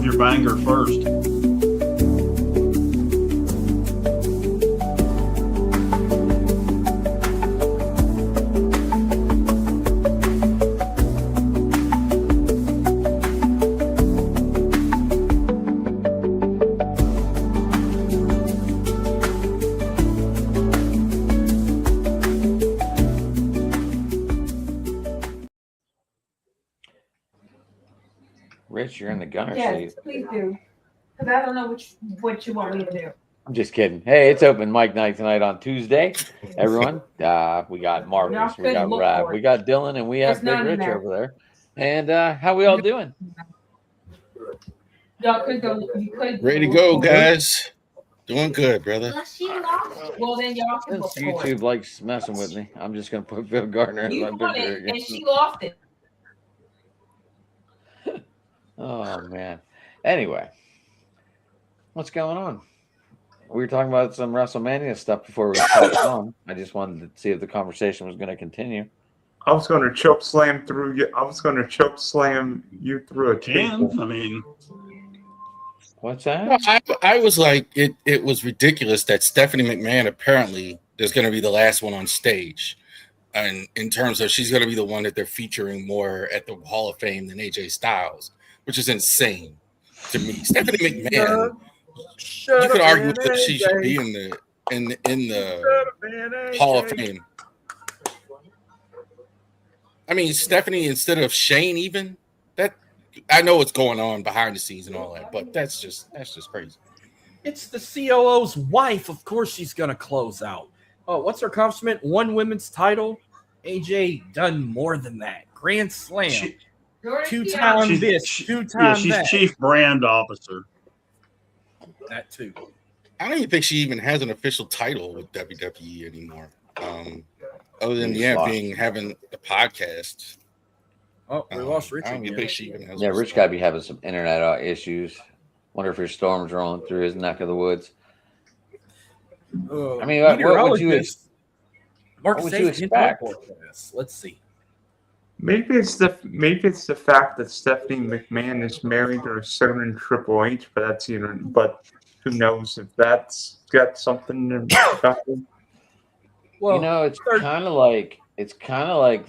your banger first. Rich, you're in the gunner Yes, seat. please do. Because I don't know what you want me to do. I'm just kidding. Hey, it's open mic night tonight on Tuesday. Everyone, we got Marcus, we got Rav, we got Dylan, and we have Big Rich over there. And how we all doing? Y'all could go. You could. Ready to go, guys. Doing good, brother. Well, then y'all can Since look for YouTube it. likes messing with me, I'm just gonna put Phil Gardner as You my won picture it, again. and she lost it. Oh man. Anyway, what's going on? We were talking about some WrestleMania stuff before we got on. I just wanted to see if the conversation was going to continue. I was going to choke slam you through a table. I mean, what's that? No, I was like, it was ridiculous that Stephanie McMahon apparently is going to be the last one on stage. And in terms of she's going to be the one that they're featuring more at the Hall of Fame than AJ Styles, which is insane to me. Stephanie McMahon, you could argue that she should be in the Hall of Fame. I mean, Stephanie instead of Shane, even that. I know what's going on behind the scenes and all that, but that's just crazy. It's the COO's wife. Of course, she's gonna close out. Oh, what's her accomplishment? 1 women's title. AJ done more than that. Grand Slam. 2-time this. 2-time she's that. chief brand officer. That too. I don't even think she even has an official title with WWE anymore. Other than having the podcast. Oh, we lost Rich. I don't even think she even has. Yeah, Rich got to be having some internet issues. Wonder if your storm's rolling through his neck of the woods. I mean, what would you expect? Let's see. Maybe it's the fact that Stephanie McMahon is married to her son Triple H, but who knows if that's got something to do. Well, it's kind of like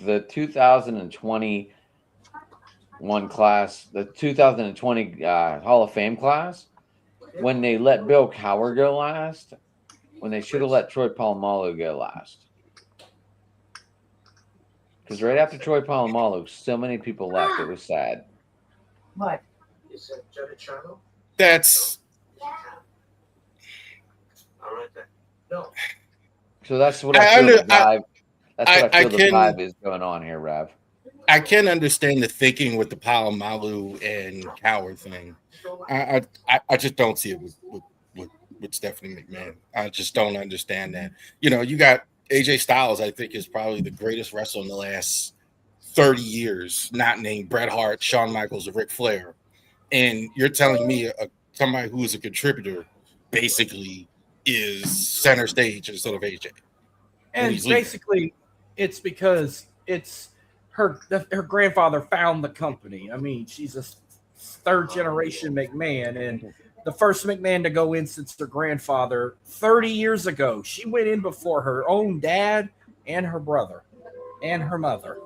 the 2021 class, the 2020 Hall of Fame class, when they let Bill Cowher go last, when they should have let Troy Polamalu go last. Because right after Troy Polamalu, so many people left. It was sad. What? Is it Jenna Chano? That's. All right then. No. So that's what I feel the vibe. That's what I feel the vibe is going on here, Rav. I can understand the thinking with the Polamalu and Cowher thing. I just don't see it with Stephanie McMahon. I just don't understand that. You got AJ Styles, I think, is probably the greatest wrestler in the last 30 years, not named Bret Hart, Shawn Michaels, or Ric Flair. And you're telling me somebody who is a contributor basically is center stage instead of AJ. And basically, it's because it's her grandfather found the company. I mean, she's a third generation McMahon, and the first McMahon to go in since her grandfather 30 years ago. She went in before her own dad and her brother and her mother.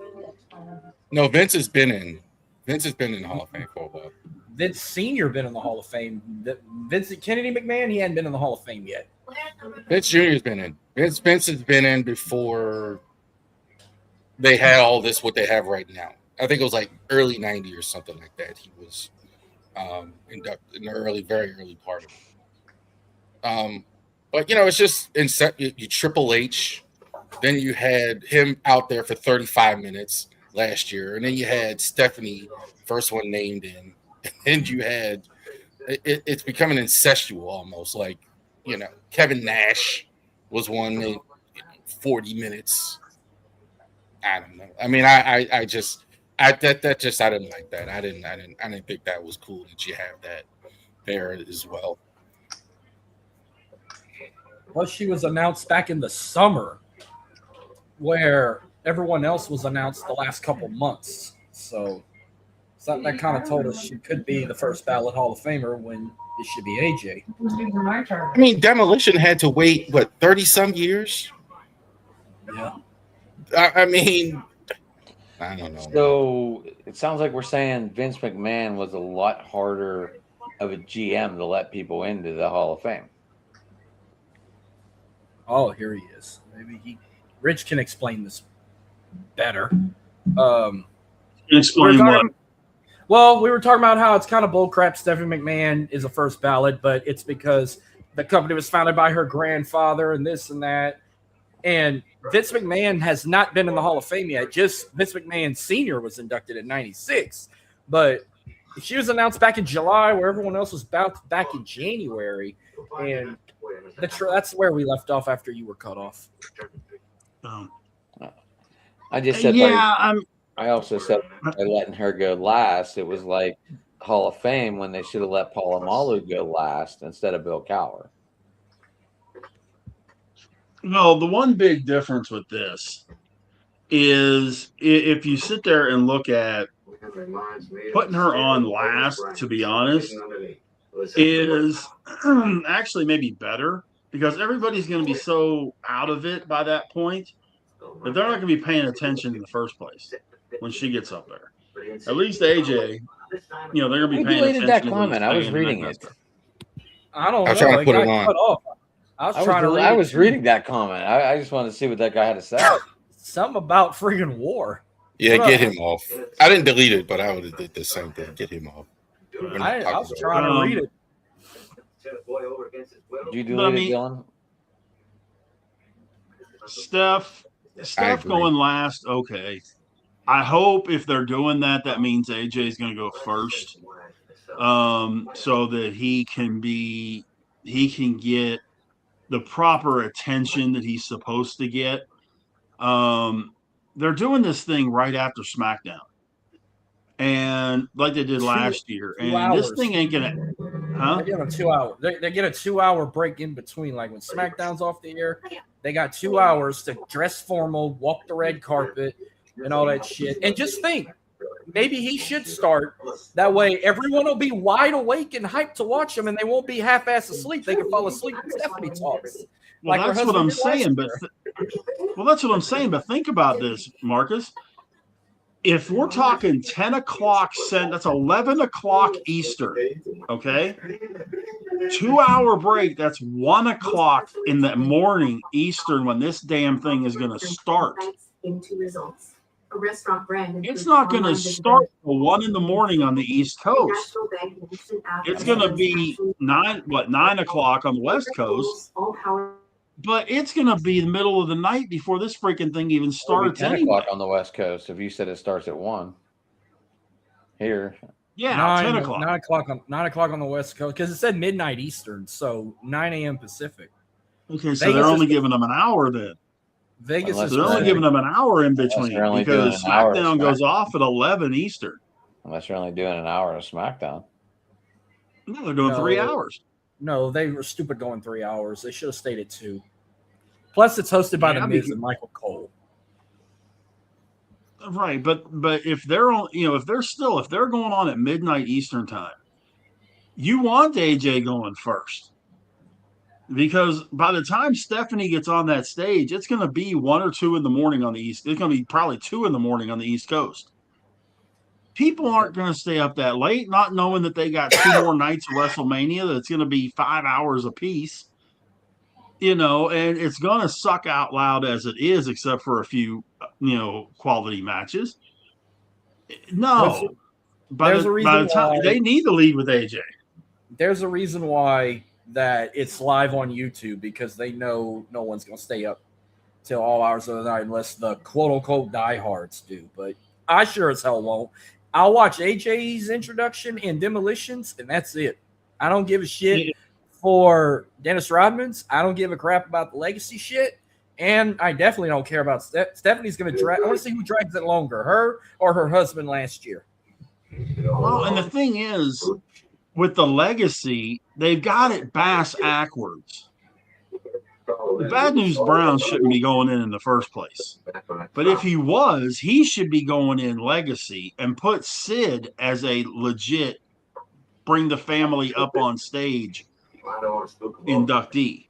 No, Vince has been in the Hall of Fame for a while. Vince Sr. been in the Hall of Fame. Vincent Kennedy McMahon, he hadn't been in the Hall of Fame yet. Vince Jr. has been in. Vince has been in before they had all this, what they have right now. I think it was like early 90s or something like that. He was inducted in the very early part of it. But, it's just you Triple H. Then you had him out there for 35 minutes last year. And then you had Stephanie, first one named in. And you had it's becoming incestual almost. Like, Kevin Nash was one in 40 minutes. I don't know. I mean, I didn't like that. I didn't think that was cool that you have that there as well. Well, she was announced back in the summer, where everyone else was announced the last couple months. So Something that kind of told us she could be the first ballot Hall of Famer when it should be AJ. These are my turn. I mean, Demolition had to wait, what, 30 some years? Yeah. I mean, I don't know. So it sounds like we're saying Vince McMahon was a lot harder of a GM to let people into the Hall of Fame. Oh, here he is. Maybe Rich can explain this better. Explain what? Well, we were talking about how it's kind of bullcrap. Stephanie McMahon is a first ballot, but it's because the company was founded by her grandfather and this and that. And Vince McMahon has not been in the Hall of Fame yet. Just Vince McMahon Sr. was inducted in '96. But she was announced back in July where everyone else was back in January. And that's where we left off after you were cut off. I just said, Yeah, I also said by letting her go last, it was like Hall of Fame when they should have let Paula Malu go last instead of Bill Cowher. no, the one big difference with this is if you sit there and look at putting her on last, to be honest, is actually maybe better because everybody's going to be so out of it by that point that they're not going to be paying attention in the first place when she gets up there. At least AJ, they're going to be Who paying deleted attention. that to comment? I was reading it. I don't know. I was trying to put it on. Cut off. I was reading that comment. I just wanted to see what that guy had to say. Something about friggin' war. Yeah, get him off. I didn't delete it, but I would have did the same thing. Get him off. I was trying to read it. Did you delete it, Dylan? Steph agree. going last, okay. I hope if they're doing that, that means AJ is going to go first, so that he can get the proper attention that he's supposed to get. They're doing this thing right after SmackDown, and like they did last year, and this thing ain't gonna. Huh? They get a 2 hour. They get a 2 hour break in between. Like when SmackDown's off the air, they got 2 hours to dress formal, walk the red carpet, and all that shit. And just think, maybe he should start. That way, everyone will be wide awake and hyped to watch him, and they won't be half-ass asleep. They can fall asleep when Stephanie talks. Well, Like her that's what I'm husband did saying, last but that's what I'm saying. But think about this, Marcus. If we're talking 10 o'clock that's 11 o'clock Eastern, okay? 2 hour break, that's 1 o'clock in the morning Eastern when this damn thing is going to start. It's not going to start till 1 in the morning on the East Coast. It's going to be 9 o'clock on the West Coast. But it's going to be the middle of the night before this freaking thing even starts. 10 anyway. o'clock on the West Coast. If you said it starts at 1 here. Yeah, 9 10 o'clock. 9 o'clock on the West Coast because it said midnight Eastern, so 9 a.m. Pacific. Okay, so Vegas they're only is- giving them an hour then. Vegas Unless is They're only playing. giving them an hour in between they're only doing because an hour of SmackDown goes SmackDown. off at 11 Eastern. Unless you're only doing an hour of SmackDown. No, they're doing No. 3 hours. No, they were stupid going 3 hours. They should have stayed at 2. Plus, it's hosted by Yeah, The Miz because- and Michael Cole. Right, but if they're on, if they're going on at midnight Eastern time, you want AJ going first. Because by the time Stephanie gets on that stage, it's going to be 1 or 2 in the morning on the East. It's going to be probably 2 in the morning on the East Coast. People aren't going to stay up that late, not knowing that they got 2 more nights of WrestleMania that's going to be 5 hours apiece. And it's going to suck out loud as it is, except for a few, quality matches. No. By There's a the reason time why- they need to lead with AJ. There's a reason why that it's live on YouTube because they know no one's going to stay up till all hours of the night unless the quote-unquote diehards do. But I sure as hell won't. I'll watch AJ's introduction and Demolitions, and that's it. I don't give a shit for Dennis Rodman's. I don't give a crap about the legacy shit. And I definitely don't care about Stephanie's going to drag. I want to see who drags it longer, her or her husband last year. Well, and the thing is, with the legacy, they've got it bass backwards. The Bad News Brown shouldn't be going in the first place. But if he was, he should be going in Legacy and put Sid as a legit bring the family up on stage inductee.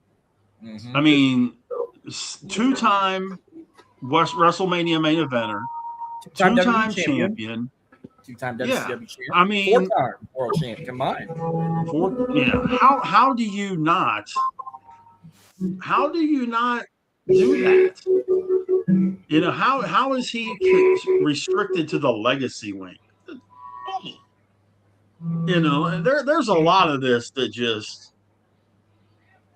Mhm. I mean, two-time WrestleMania main eventer, Two-time two-time WWE champion, champion. two-time Yeah. WCW champion, I mean, four-time world champion combined. How do you not do that? You know, how is he restricted to the legacy wing? You know, and there's a lot of this that just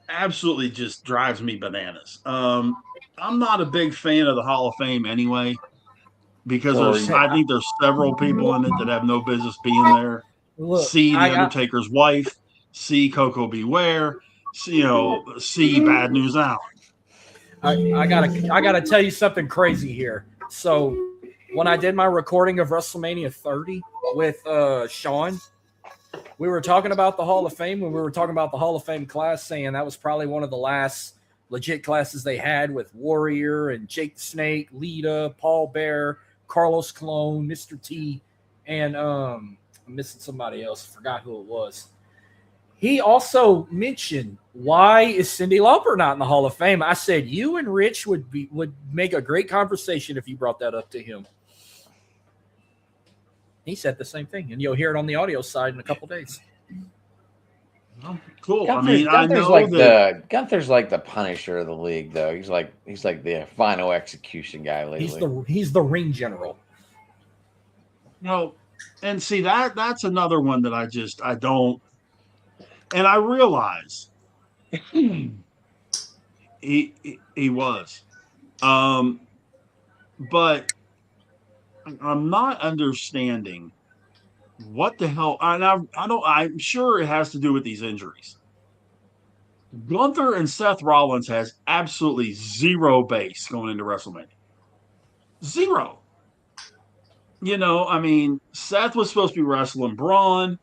absolutely just drives me bananas. I'm not a big fan of the Hall of Fame anyway, because I think there's several people in it that have no business being there. Look, See the Undertaker's wife, see Coco Beware, see Bad News Out. I gotta tell you something crazy here. So when I did my recording of WrestleMania 30 with Sean, we were talking about the Hall of Fame when we were talking about the Hall of Fame class, saying that was probably one of the last legit classes they had with Warrior and Jake the Snake, Lita, Paul Bear, Carlos Colon, Mr. T, and I'm missing somebody else. I forgot who it was. He also mentioned, why is Cyndi Lauper not in the Hall of Fame? I said, you and Rich would make a great conversation if you brought that up to him. He said the same thing, and you'll hear it on the audio side in a couple days. Well, cool. Gunther's like the Punisher of the league, though. He's like the final execution guy lately. He's the ring general. And see that's another one that I don't. And I realize he was, but I'm not understanding what the hell. I'm sure it has to do with these injuries. Gunther and Seth Rollins has absolutely zero base going into WrestleMania. Zero. You know, I mean, Seth was supposed to be wrestling Braun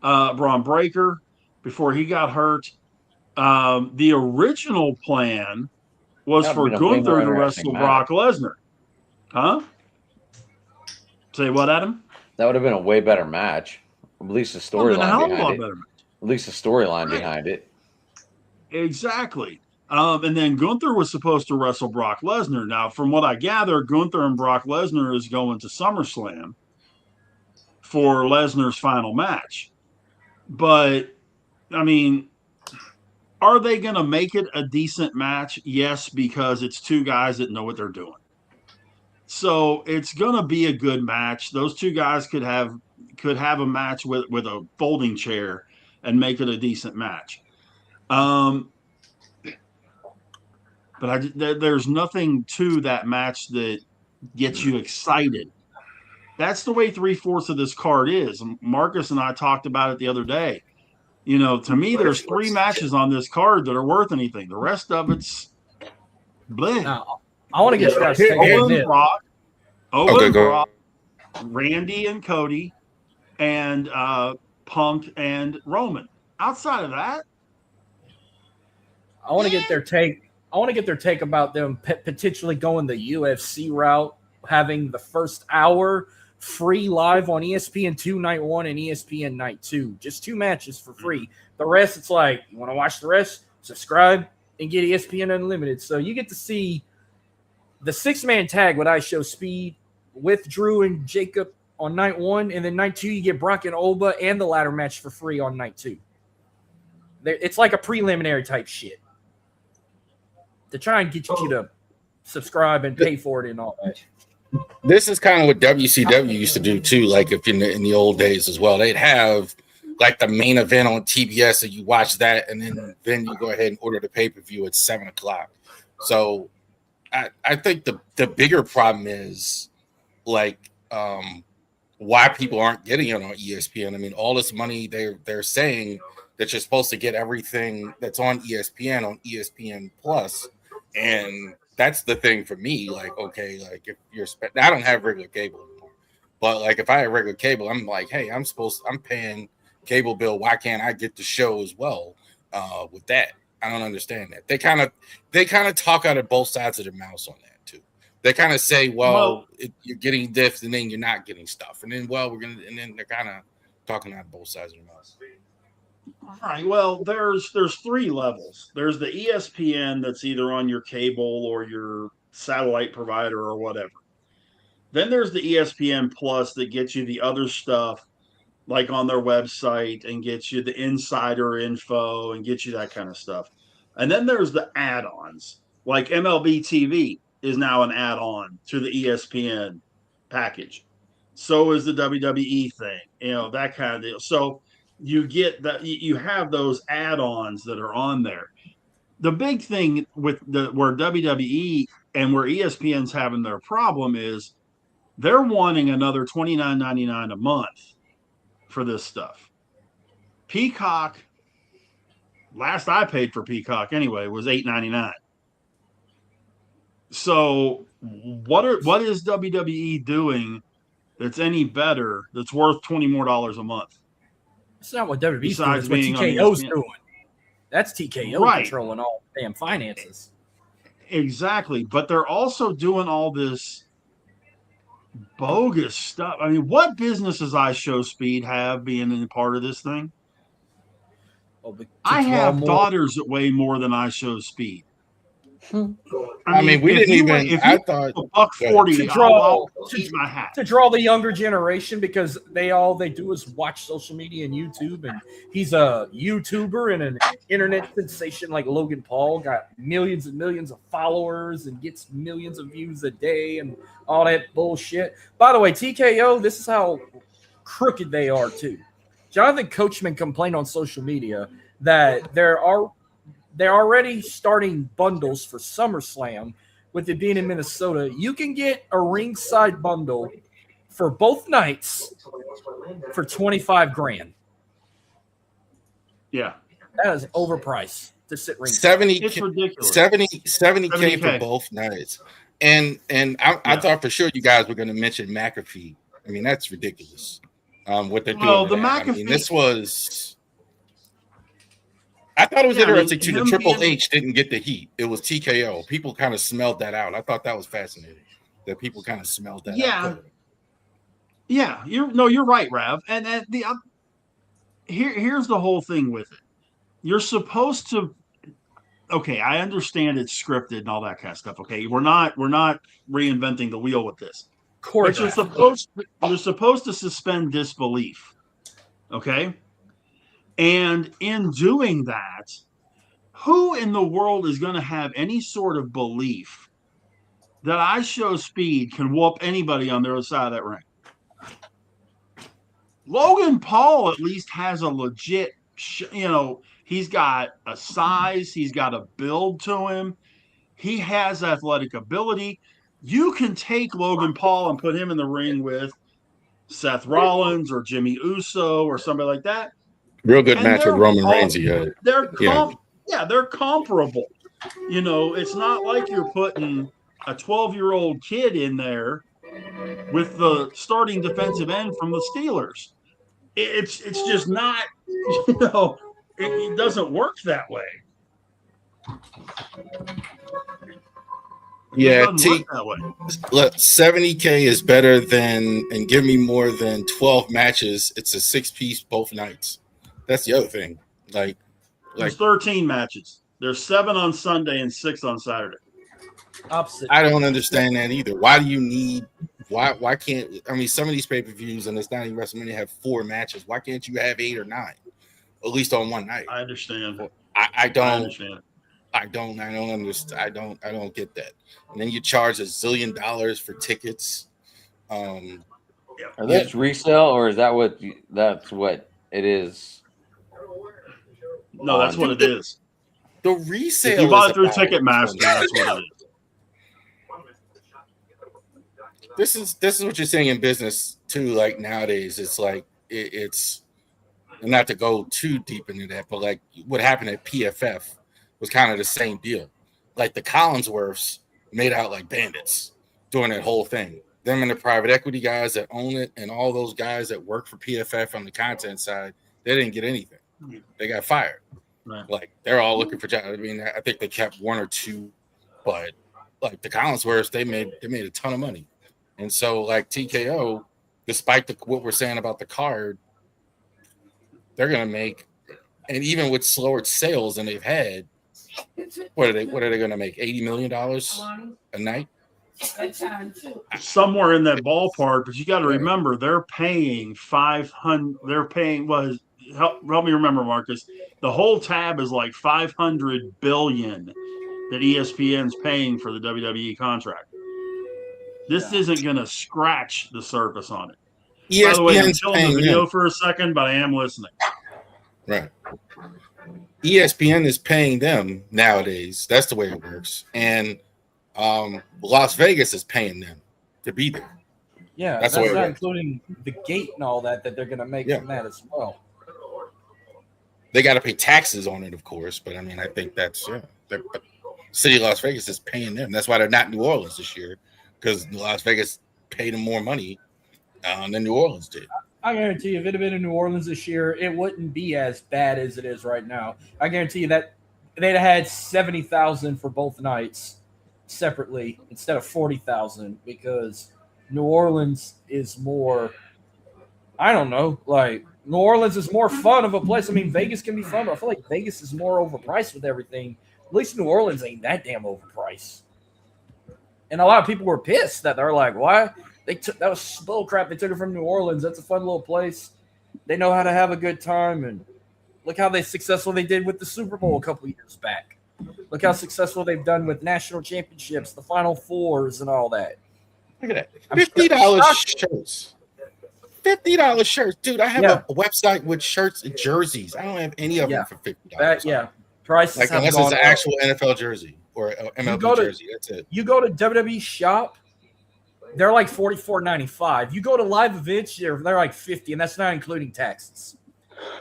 Breaker before he got hurt. The original plan was for Gunther to wrestle Brock Lesnar. Huh? Say what, Adam? That would have been a way better match. At least the storyline behind it. At least the storyline behind it. Exactly. And then Gunther was supposed to wrestle Brock Lesnar. Now, from what I gather, Gunther and Brock Lesnar is going to SummerSlam for Lesnar's final match. But, I mean, are they going to make it a decent match? Yes, because it's two guys that know what they're doing. So it's going to be a good match. Those two guys could have a match with a folding chair and make it a decent match. But there's nothing to that match that gets you excited. That's the way 3/4 of this card is. Marcus and I talked about it the other day. You know, to me, there's 3 matches on this card that are worth anything. The rest of it's bleh. Now, I want to get you guys taking Owen Brock, Randy and Cody, and Punk and Roman. Outside of that, I want to get their take. I want to get their take about them potentially going the UFC route, having the first hour free live on ESPN2 night 1 and ESPN night 2. Just 2 matches for free. The rest, it's like, you want to watch the rest? Subscribe and get ESPN Unlimited. So you get to see the 6-man tag with Show Speed with Drew and Jacob on night 1, and then night 2 you get Brock and Olba and the ladder match for free on night 2. It's like a preliminary type shit to try and get you to subscribe and pay for it and all that. This is kind of what WCW used to do too. Like if in the old days as well, they'd have like the main event on TBS, and you watch that, and then you go ahead and order the pay-per-view at 7:00. So I think the bigger problem is like why people aren't getting it on ESPN. I mean, all this money they're saying that you're supposed to get everything that's on ESPN Plus, and that's the thing for me. Like, okay, like if you're I don't have regular cable anymore, but like if I have regular cable, I'm like, hey, I'm paying cable bill. Why can't I get the show as well with that? I don't understand that. They kind of talk out of both sides of their mouths on that too. They kind of say, well you're getting this and then you're not getting stuff. And then, and then they're kind of talking out of both sides of their mouths. All right. Well, there's 3 levels. There's the ESPN that's either on your cable or your satellite provider or whatever. Then there's the ESPN Plus that gets you the other stuff, like on their website, and gets you the insider info and gets you that kind of stuff. And then there's the add-ons, like MLB TV is now an add-on to the ESPN package. So is the WWE thing, that kind of deal. So you get that, you have those add-ons that are on there. The big thing with where WWE and where ESPN's having their problem is they're wanting another $29.99 a month for this stuff. Peacock, last I paid for Peacock anyway, was $8.99. So what is WWE doing that's any better, that's worth $20 more a month? It's not what WWE's doing, Besides it's what being on TKO's ESPN. doing. That's TKO Right. controlling all the damn finances. Exactly. But they're also doing all this bogus stuff. I mean, what business does iShowSpeed have being a part of this thing? Oh, but to I draw have more- daughters that weigh more than iShowSpeed. I mean, we if didn't you- even. If I you thought a buck Go ahead. 40, To draw- I'll eat my hat. to draw the younger generation, because all they do is watch social media and YouTube, and he's a YouTuber and an internet sensation like Logan Paul, got millions and millions of followers and gets millions of views a day and all that bullshit. By the way, TKO, this is how crooked they are too. Jonathan Coachman complained on social media that they're already starting bundles for SummerSlam. With it being in Minnesota, you can get a ringside bundle for both nights for $25,000. Yeah, That is overpriced to sit ringside. 70 it's ridiculous. 70K for 70K. both nights. And I Yeah. thought for sure you guys were going to mention McAfee. I mean, that's ridiculous. What they're doing. Well, with the that. I mean, McAfee- this was. I thought it was Yeah, I mean, interesting too. The him Triple being- H didn't get the heat. It was TKO. People kind of smelled that out. I thought that was fascinating. That people kind of smelled that Yeah. out. Yeah, you're right, Rav. And here's the whole thing with it. You're supposed to. Okay, I understand it's scripted and all that kind of stuff. Okay, we're not reinventing the wheel with this. But you're supposed to suspend disbelief. Okay? And in doing that, who in the world is going to have any sort of belief that iShowSpeed can whoop anybody on the other side of that ring? Logan Paul at least has a legit, he's got a size, he's got a build to him, he has athletic ability. You can take Logan Paul and put him in the ring with Seth Rollins or Jimmy Uso or somebody like that. Real good And match with they're Roman all- Reigns. He had. They're Yeah. they're comparable. It's not like you're putting a 12-year-old kid in there with the starting defensive end from the Steelers. It's just not, it doesn't work that way. It Yeah, doesn't work that way. look, 70K is better than, and give me more than 12 matches. It's a 6-piece both nights. That's the other thing. Like There's 13 matches. There's 7 on Sunday and 6 on Saturday. Opposite. I don't understand that either. Why do you need? Why can't? I mean, some of these pay-per-views, and it's not even WrestleMania, have 4 matches. Why can't you have 8 or 9, at least on one night? I understand. I don't. I understand. I don't understand. I don't get that. And then you charge $1 zillion for tickets. Are those resale, or is that's what it is? No, that's what it is. The resale. If you bought is it through about Ticketmaster, that's what it is. This is what you're seeing in business too. Like nowadays, it's like it's not to go too deep into that, but like what happened at PFF was kind of the same deal. Like the Collinsworths made out like bandits during that whole thing. Them and the private equity guys that own it, and all those guys that work for PFF on the content side, they didn't get anything. They got fired. Right. Like they're all looking for jobs. I mean, I think they kept one or two, but like the Collinsworths, they made a ton of money. And so like TKO, despite what we're saying about the card, they're gonna make, and even with slower sales than they've had, what are they gonna make? $80 million a night? Somewhere in that ballpark, but you got to Yeah. remember they're paying 500. They're paying help me remember, Marcus. The whole tab is like 500 billion that ESPN's paying for the WWE contract. This isn't going to scratch the surface on it. By the way, I'm ESPN's killing the paying video them. for a second, but I am listening. Right. ESPN is paying them nowadays. That's the way it works. And Las Vegas is paying them to be there. Yeah, That's that's, the way it not works. including the gate and all that they're going to make Yeah. from that as well. They got to pay taxes on it, of course. But I mean, I think that's but City of Las Vegas is paying them. That's why they're not New Orleans this year, because Las Vegas paid them more money than New Orleans did. I guarantee you, if it had been in New Orleans this year, it wouldn't be as bad as it is right now. I guarantee you that they'd have had 70,000 for both nights separately instead of 40,000, because New Orleans is more, I don't know, like New Orleans is more fun of a place. I mean, Vegas can be fun, but I feel like Vegas is more overpriced with everything. At least New Orleans ain't that damn overpriced. And a lot of people were pissed that they're like, why? That was bull crap. They took it from New Orleans. That's a fun little place. They know how to have a good time, and look how successful they did with the Super Bowl a couple years back. Look how successful they've done with national championships, the Final Fours, and all that. Look at that. I'm $50 shocked. shirts. $50 shirts. Dude, I have Yeah. a website with shirts and jerseys. I don't have any of Yeah. them for $50. Prices Like have unless gone it's an up. actual NFL jersey or a MLB jersey. That's it. You go to WWE shop, they're like $44.95. You go to live events, they're like $50, and that's not including taxes.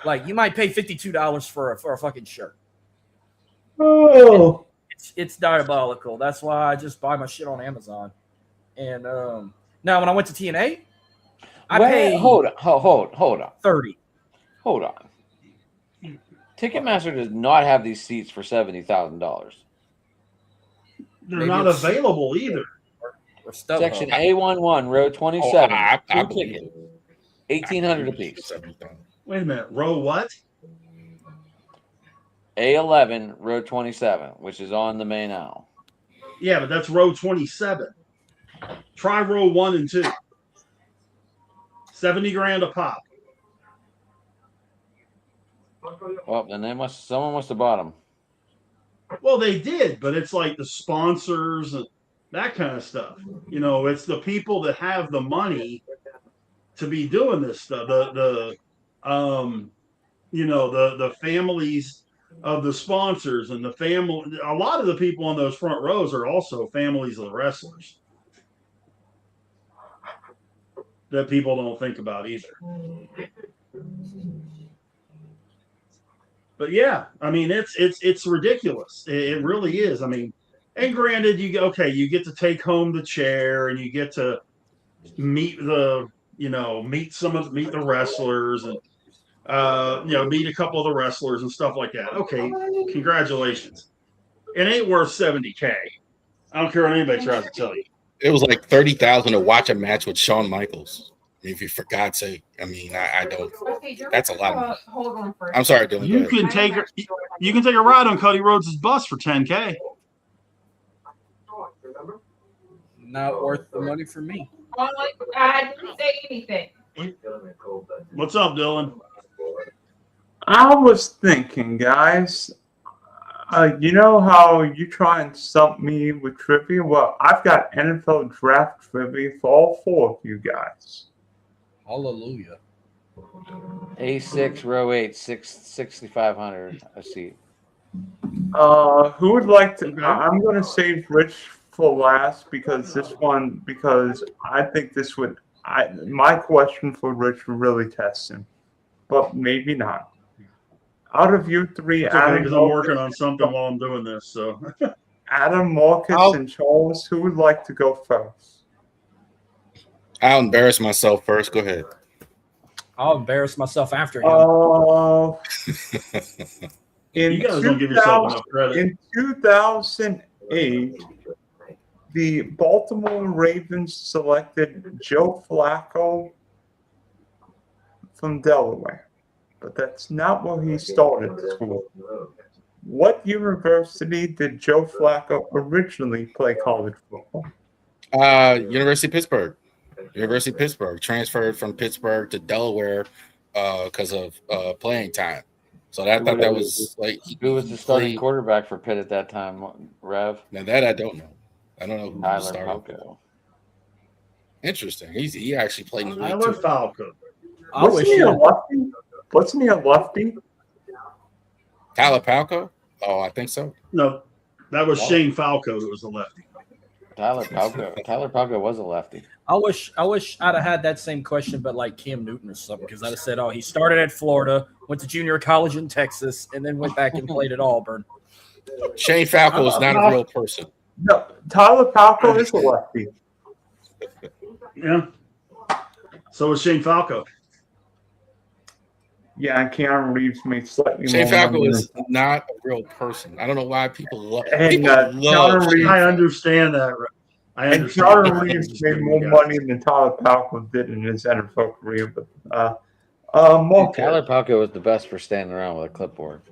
Like you might pay $52 for a fucking shirt. Oh, It's diabolical. That's why I just buy my shit on Amazon. And now when I went to TNA, I paid Hold on. 30. Hold on. Ticketmaster does not have these seats for $70,000. They're Maybe not it's- available either. Or StubHub. Section A11, row 27. I Two believe tickets, $1,800 apiece. Wait a minute. Row what? A11, row 27, which is on the main aisle. Yeah, but that's row 27. Try row 1 and 2. 70 grand a pop. Well, then someone must have bought them. Well, they did, but it's like the sponsors and that kind of stuff. You know, it's the people that have the money to be doing this stuff. The families of the sponsors and the family. A lot of the people on those front rows are also families of the wrestlers that people don't think about either. But yeah, I mean, it's ridiculous. It really is. I mean, and granted, you get to take home the chair and you get to meet the wrestlers and meet a couple of the wrestlers and stuff like that. Okay, congratulations. It ain't worth $70K. I don't care what anybody tries to tell you. It was like $30,000 to watch a match with Shawn Michaels. I mean, for God's sake, I mean, I don't. That's a lot of money. Hold on for a I'm sorry, Dylan. You can take a ride on Cody Rhodes' bus for $10K. Not worth the money for me. I didn't say anything. What's up, Dylan? I was thinking, guys. You know how you try and stump me with trivia? Well, I've got NFL draft trivia for all four of you guys. Hallelujah. A6, row 8, 6,500 a seat. Who would like to? Okay. I'm going to save Rich for last because I think this would. My question for Rich would really test him, but maybe not. Out of you three, Because I'm working on something while I'm doing this. So Adam, Marcus, and Charles, who would like to go first? I'll embarrass myself first. Go ahead. I'll embarrass myself after him. Oh, In You guys don't give yourself enough credit. In 2008, the Baltimore Ravens selected Joe Flacco from Delaware, but that's not where he started school. What university did Joe Flacco originally play college football? University of Pittsburgh. University of Pittsburgh transferred from Pittsburgh to Delaware because of playing time. So I thought that was like Who was the starting quarterback for Pitt at that time, Rev? Now that I don't know. I don't know who Tyler started. Palko. Interesting. He actually played in the league Tyler too. Falco. I wish Wasn't he a you. lefty? Wasn't he a lefty? Tyler Palko? Oh, I think so. No, that was Shane Falco who was the lefty. Tyler Palko was a lefty. I wish I'd have had that same question, but like Cam Newton or something, because I'd have said, "Oh, he started at Florida, went to junior college in Texas, and then went back and played at Auburn." Shane Falco is not a real person. No, Tyler Falco is a lefty. Yeah. So was Shane Falco. Yeah, and Keanu Reeves made slightly Shane more Falco money is than- not a real person. I don't know why people love. And, People love. Keanu Reeves- I understand that. I And understand. Keanu Reeves made more money than Tyler Falco did in his NFL career. But Marcus, Tyler Palko was the best for standing around with a clipboard.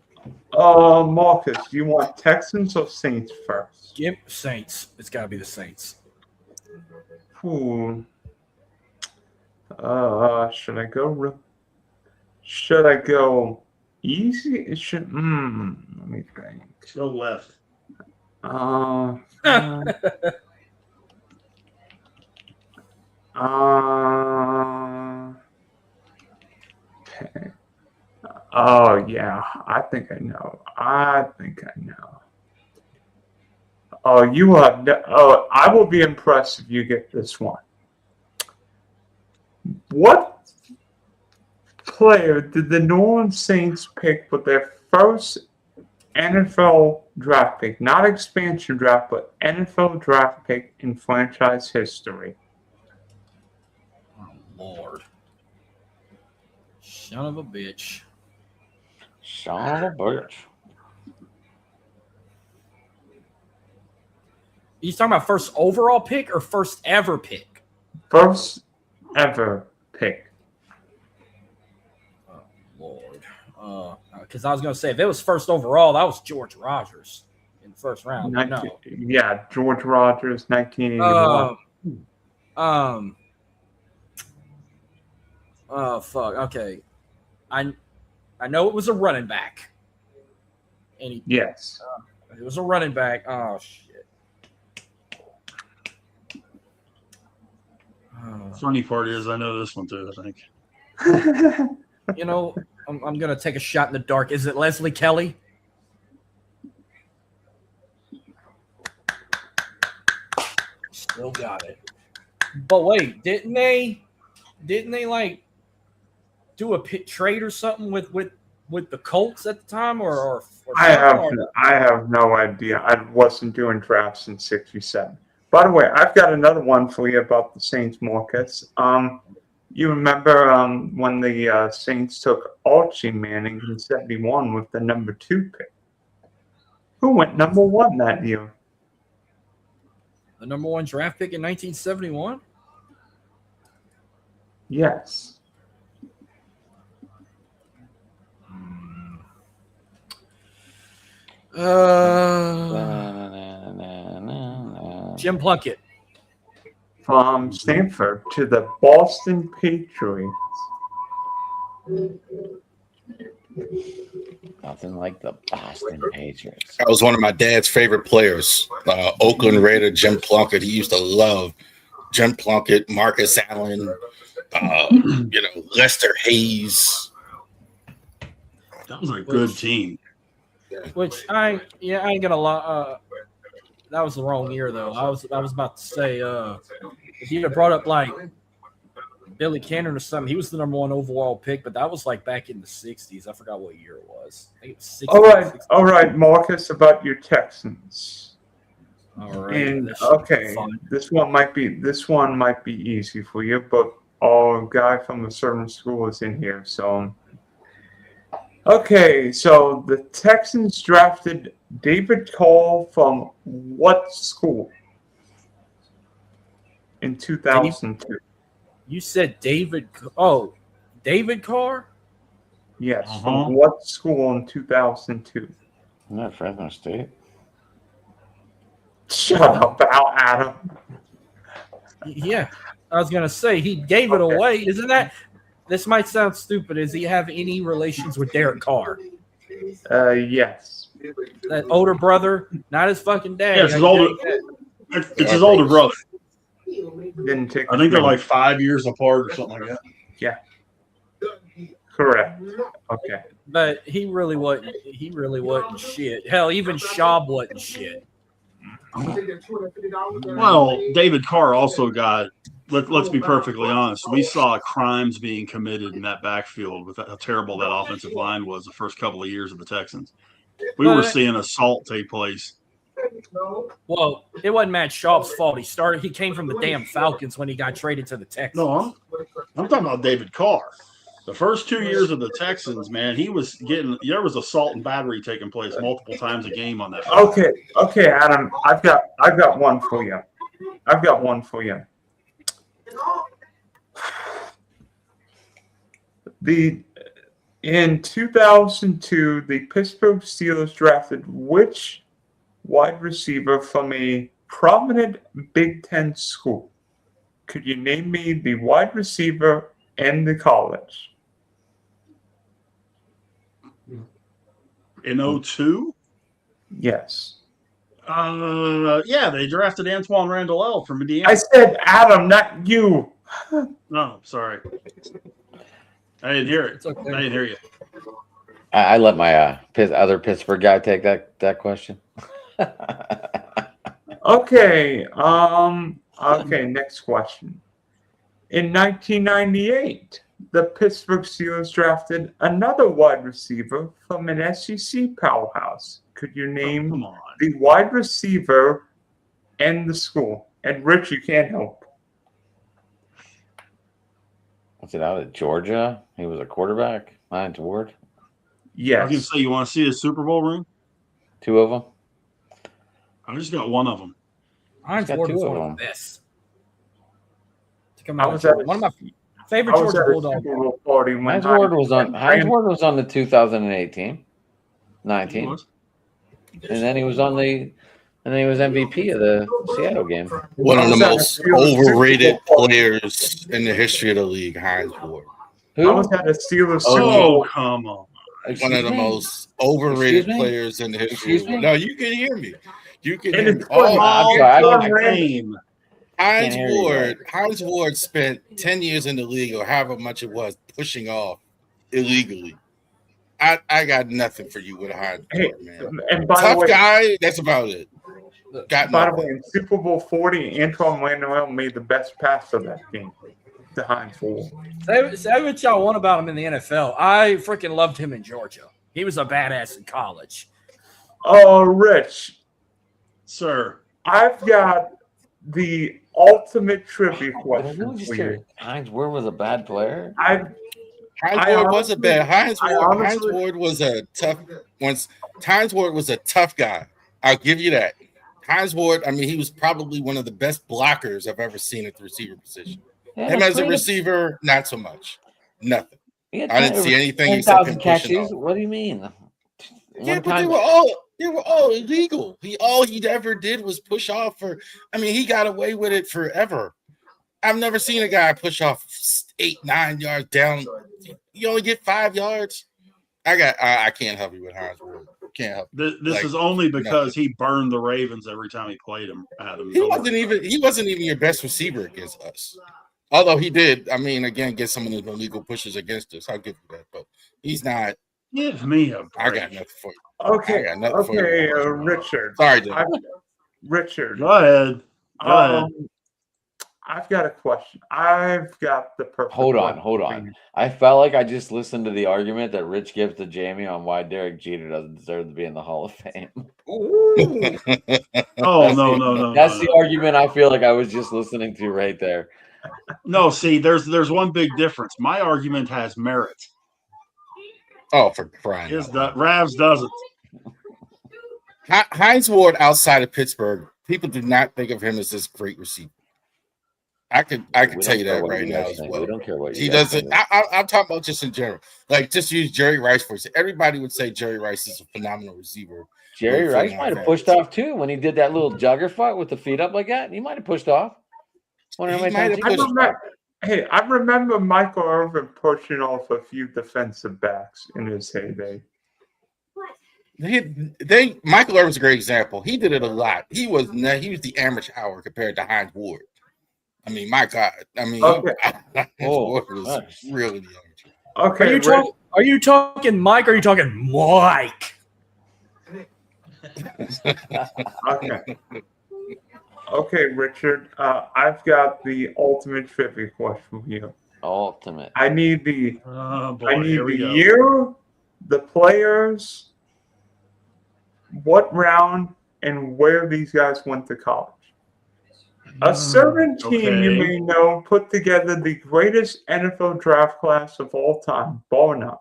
Marcus, you want Texans or Saints first? Give Saints. It's got to be the Saints. Ooh. Should I go? Should I go easy? It should. Let me think. Go left. Okay. Oh yeah, I think I know. Oh, you have. Oh, I will be impressed if you get this one. What player did the New Orleans Saints pick with their first NFL draft pick? Not expansion draft, but NFL draft pick in franchise history. Oh Lord, son of a bitch. Son of a bitch. You talking about first overall pick or first ever pick? First ever pick. Oh Lord, because I was going to say if it was first overall, that was George Rogers in the first round. But no. Yeah, George Rogers, 1981. Oh fuck. Okay, I know it was a running back. And Yes. it was a running back. Oh shit. Funny part is I know this one too, I think. You know, I'm gonna take a shot in the dark. Is it Leslie Kelly? Still got it. But wait, didn't they like do a pit trade or something with the Colts at the time or I have no idea. I wasn't doing drafts in '67. By the way, I've got another one for you about the Saints, Marcus. You remember when the Saints took Archie Manning in '71 with the number 2 pick? Who went number 1 that year? the number 1 draft pick in 1971? Yes. Jim Plunkett. From Stanford to the Boston Patriots. Nothing like the Boston Patriots. That was one of my dad's favorite players, Oakland Raider Jim Plunkett. He used to love Jim Plunkett, Marcus Allen, Lester Hayes. That was a good team. Which I ain't gonna lie. That was the wrong year though. I was about to say if you'd have brought up like Billy Cannon or something, he was the number 1 overall pick, but that was like back in the 60s. I forgot what year it was. I think it was 60s. All right, Marcus, about your Texans. All right. And that should be okay, fun. this one might be easy for you, but our guy from a certain school is in here. So, Okay, so the Texans drafted David Cole from what school in 2002? You said David. Oh, David Carr. Yes, Uh-huh. from what school in 2002? Not Fresno State. Shut up, Adam. Yeah, I was gonna say he gave it Okay. away. Isn't that? This might sound stupid. Does he have any relations with Derek Carr? Yes. That older brother, not his fucking dad. Yeah, it's his older. It's his older brother. Didn't take. I think they're like 5 years apart or something like that. correct. Okay. But he really wasn't. He really wasn't shit. Hell, even Schaub wasn't shit. Well, David Carr also got. Let's be perfectly honest. We saw crimes being committed in that backfield with how terrible that offensive line was the first couple of years of the Texans. We were seeing assault take place. Well, it wasn't Matt Schaub's fault. He came from the damn Falcons when he got traded to the Texans. No, I'm talking about David Carr. The first 2 years of the Texans, man, he was getting. There was assault and battery taking place multiple times a game on that. field. Okay, Adam. I've got one for you. In 2002, the Pittsburgh Steelers drafted which wide receiver from a prominent Big Ten school? Could you name me the wide receiver and the college? In 2002? Yes. Yeah, they drafted Antoine Randall L from Indiana. I said Adam, not you. No, sorry. I didn't hear it. It's okay. I didn't hear you. I let my other Pittsburgh guy take that question. Okay. Okay. Next question. In 1998, the Pittsburgh Steelers drafted another wide receiver from an SEC powerhouse. Could you name Come on. the wide receiver and the school? And Rich, you can't help. Was it out of Georgia? He was a quarterback. Hines Ward. I was going to Yes. say, you want to see a Super Bowl ring? 2 of them. I just got one of them. Hines Got Ward two was of one them. of the best. To come I out was of at Georgia. One of my I favorite was Georgia at a Bulldogs. Super Bowl party when Hines Ward was on the 2018, He 19, was. and then he was MVP of the Seattle game. One of the I was at a most Steelers overrated Super Bowl party. players in the history of the league, Hines Ward. I Who? was at a Steelers Super Oh, Bowl. come on. One of the Excuse me? most overrated Excuse me? players in the history. Excuse of me? No, you can hear me. You can And hear me. it's Oh, I'm sorry, I All don't- Ran- game. Hines Can't hear you, Ward. Hines Ward spent 10 years in the league, or however much it was, pushing off illegally. I got nothing for you with Hines Hey, Ward, man. and by the Tough way, guy. That's about it. Got By the nothing. way, in Super Bowl 40, Antoine Manuel made the best pass of that game to Hines Ward. Say what y'all want about him in the NFL. I freaking loved him in Georgia. He was a badass in college. Oh, Rich, Sir. I've got the ultimate trivia Did I question really just for hear you. Hines Ward was a bad player? I Hines Ward was a bad. Hines honestly- Ward was a tough. Hines Ward was a tough guy. I'll give you that. Hines Ward. I mean, he was probably one of the best blockers I've ever seen at the receiver position. Yeah, Him as a played- receiver, not so much. Nothing. he had I didn't see anything except 10,000 him pushing catches. off. What do you mean? Yeah, One but they time- were all illegal. All he ever did was push off for. I mean, he got away with it forever. I've never seen a guy push off 8-9 yards down. You only get 5 yards. I can't help you with Hines Ward. Can't help. This Like, is only because he burned the Ravens every time he played him. Adam. He wasn't even your best receiver against us. Although he did, I mean, again, get some of the illegal pushes against us. I'll give you that, but he's not. Give me a break. I got nothing for you. okay, I got nothing for okay, you. Richard. Sorry, Jim. Richard. Go ahead. Go ahead. I've got a question. I've got the perfect. Hold on, question hold for on. you. I felt like I just listened to the argument that Rich gives to Jamie on why Derek Jeter doesn't deserve to be in the Hall of Fame. Ooh. Oh no. That's the argument I feel like I was just listening to right there. No, see, there's one big difference. My argument has merit. Oh, for crying His out loud. Ravs doesn't. Hines Ward outside of Pittsburgh, people do not think of him as this great receiver. I can tell you that right now as well. We don't care what He doesn't. I'm talking about just in general. Like, just use Jerry Rice for it. Everybody would say Jerry Rice is a phenomenal receiver. Jerry Rice might have pushed off too when he did that little jugger fight with the feet up like that. He might have pushed off. Wonder how many times he pushed off. Hey, I remember Michael Irvin pushing off a few defensive backs in his heyday. Michael Irvin's a great example. He did it a lot. He was the amateur hour compared to Hines Ward. I mean, my God. I mean, Hines Ward was really the amateur. Okay. Are you talking Mike or are you talking Mike? Okay. Okay, Richard. I've got the ultimate trivia question for you. Ultimate. I need the Here we go. year, the players, what round, and where these guys went to college. A certain team you okay. may know put together the greatest NFL draft class of all time, bar none.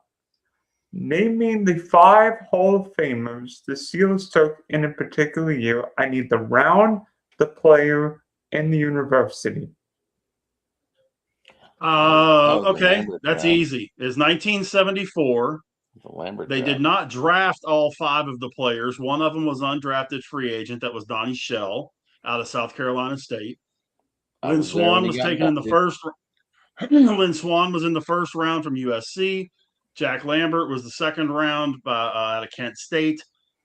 Naming the 5 Hall of Famers the Steelers took in a particular year, I need the round, the player, and the university. Okay, Lambert that's draft. easy. It's 1974. The Lambert They draft. did not draft all 5 of the players. One of them was undrafted free agent. That was Donnie Shell out of South Carolina State. I Lynn was there Swan when he was got taken in the drafted. first. Lynn Swan was in the first round from USC. Jack Lambert was the second round out of Kent State.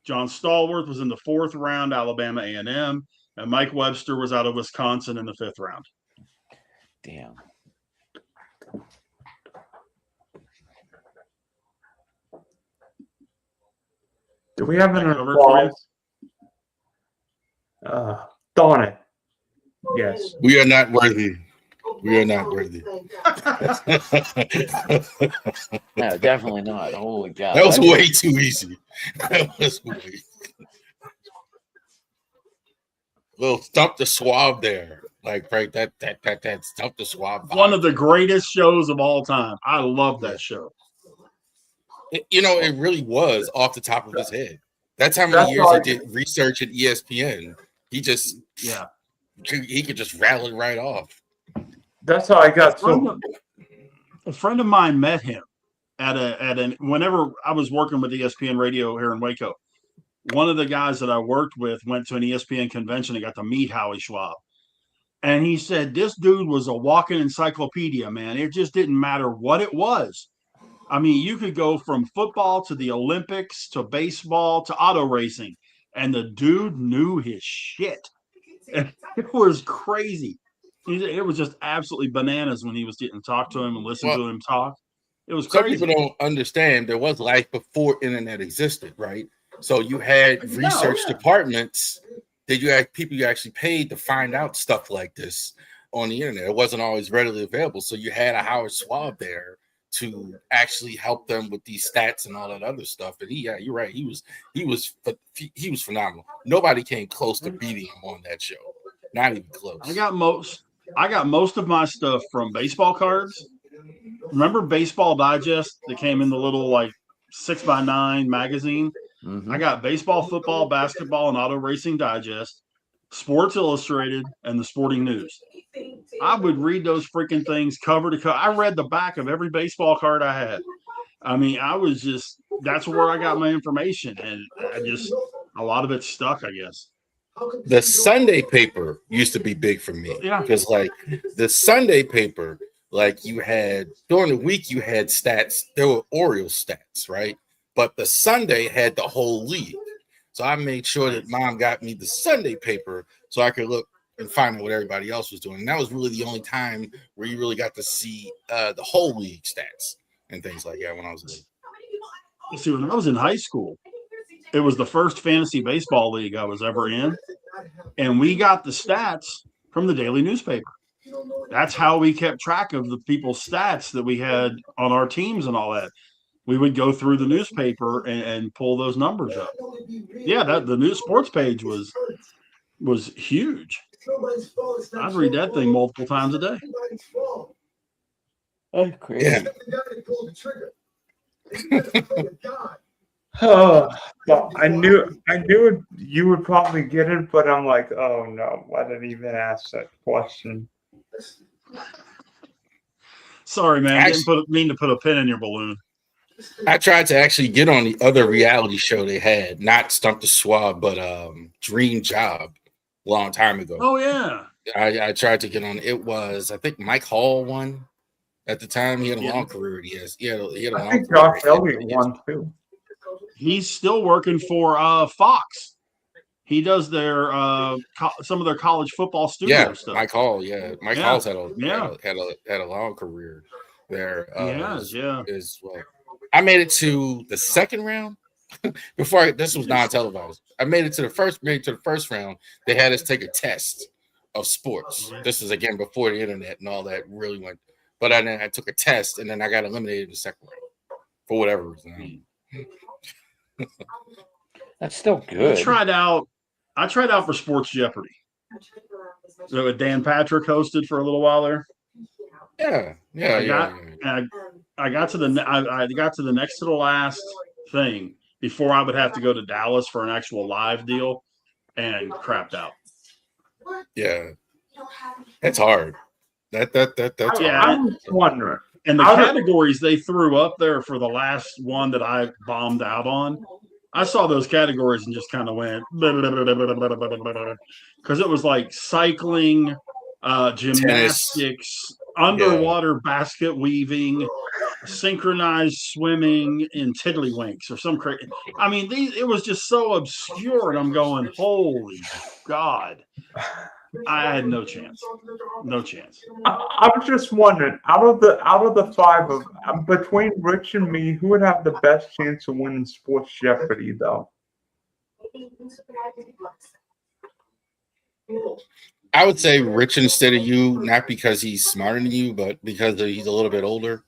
John Stallworth was in the 4th round, Alabama A&M. And Mike Webster was out of Wisconsin in the 5th round. Damn. Do we have an That covered for you? applause? Darn it. Yes. We are not worthy. We are not worthy. No, definitely not. Holy cow. That was way too easy. That was way. Little stump the swab there, like right. That stump the swab. One of the greatest shows of all time. I love that show. It really was off the top of his head. That's how many years he did research at ESPN. He just he could just rattle it right off. That's how I got A friend of mine met him whenever I was working with ESPN Radio here in Waco. One of the guys that I worked with went to an ESPN convention and got to meet Howie Schwab. And he said, this dude was a walking encyclopedia, man. It just didn't matter what it was. I mean, you could go from football to the Olympics to baseball to auto racing, and the dude knew his shit. And it was crazy. It was just absolutely bananas when he was getting to talk to him and listen to him talk. It was crazy. Some people don't understand there was life before internet existed, right? So you had research departments that you had people you actually paid to find out stuff like this on the internet. It wasn't always readily available. So you had a Howard Schwab there to actually help them with these stats and all that other stuff. And you're right. He was phenomenal. Nobody came close to beating him on that show. Not even close. I got most of my stuff from baseball cards. Remember Baseball Digest that came in the little like 6x9 magazine? Mm-hmm. I got baseball, football, basketball, and auto racing digest, Sports Illustrated, and the Sporting News. I would read those freaking things cover to cover. I read the back of every baseball card I had. I mean, that's where I got my information. And a lot of it stuck, I guess. The Sunday paper used to be big for me. Yeah. Because like the Sunday paper, like you had during the week, you had stats. There were Orioles stats, right? But the Sunday had the whole league. So I made sure that mom got me the Sunday paper so I could look and find out what everybody else was doing. And that was really the only time where you really got to see the whole league stats and things like that when I was little. See, when I was in high school, it was the first fantasy baseball league I was ever in. And we got the stats from the daily newspaper. That's how we kept track of the people's stats that we had on our teams and all that. We would go through the newspaper and pull those numbers up. Yeah, the news sports page was huge. I'd read that thing multiple times a day. That's crazy. Yeah. Oh, well, I knew you would probably get it, but I'm like, oh no, why did I even ask that question? Sorry, man. Actually- Didn't mean to put a pin in your balloon. I tried to actually get on the other reality show they had, not Stump the Swab, but Dream Job, a long time ago. Oh yeah. I tried to get on. It was, I think, Mike Hall won at the time. He had a Yeah. long career. He had a I long think career. Josh Elliott won too. He's still working for Fox. He does their some of their college football studio Yeah, stuff. Mike Hall. Yeah, Mike Yeah. Hall's had a long career there. Yeah. As well. I made it to the second round before this was non-televised. I made it to the first round. They had us take a test of sports. This was again before the internet and all that really went. But then I took a test and then I got eliminated in the second round for whatever reason. That's still I good. tried out for Sports Jeopardy. So Dan Patrick hosted for a little while there. Yeah. I got to the next to the last thing before I would have to go to Dallas for an actual live deal and crapped out. Yeah. That's hard. That's Yeah. hard. I'm wondering. And the How did- categories they threw up there for the last one that I bombed out on, I saw those categories and just kind of went because it was like cycling, gymnastics, underwater basket weaving, synchronized swimming in tiddlywinks or some crazy. I mean, it was just so obscure, and I'm going, holy God. I had no chance. No chance. I'm just wondering, out of the five of between Rich and me, who would have the best chance of winning Sports Jeopardy, though? I would say Rich instead of you, not because he's smarter than you, but because he's a little bit older.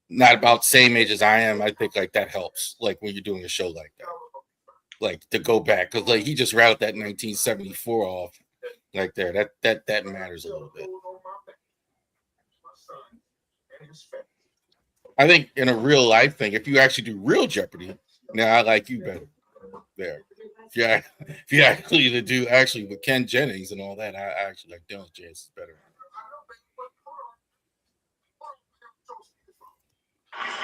Not about the same age as I am. I think like that helps. Like when you're doing a show like that, like to go back because like he just rattled that 1974 off. Like there, that matters a little bit. I think in a real life thing, if you actually do real Jeopardy, now I like you better there. If you actually to do actually with Ken Jennings and all that, I actually like Dylan's chances better.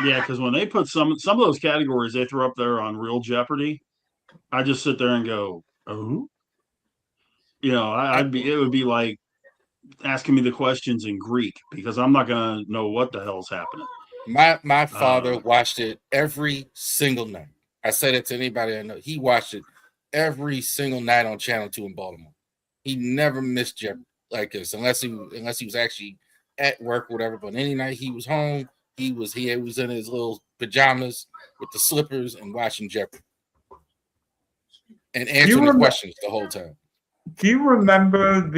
Yeah, because when they put some of those categories they threw up there on Real Jeopardy, I just sit there and go, oh. You know, it would be like asking me the questions in Greek because I'm not gonna know what the hell's happening. My father watched it every single night. I said it to anybody I know. He watched it every single night on Channel 2 in Baltimore. He never missed Jeopardy like this, unless he was actually at work or whatever. But any night he was home, he was in his little pajamas with the slippers and watching Jeopardy and answering the questions the whole time. Do you remember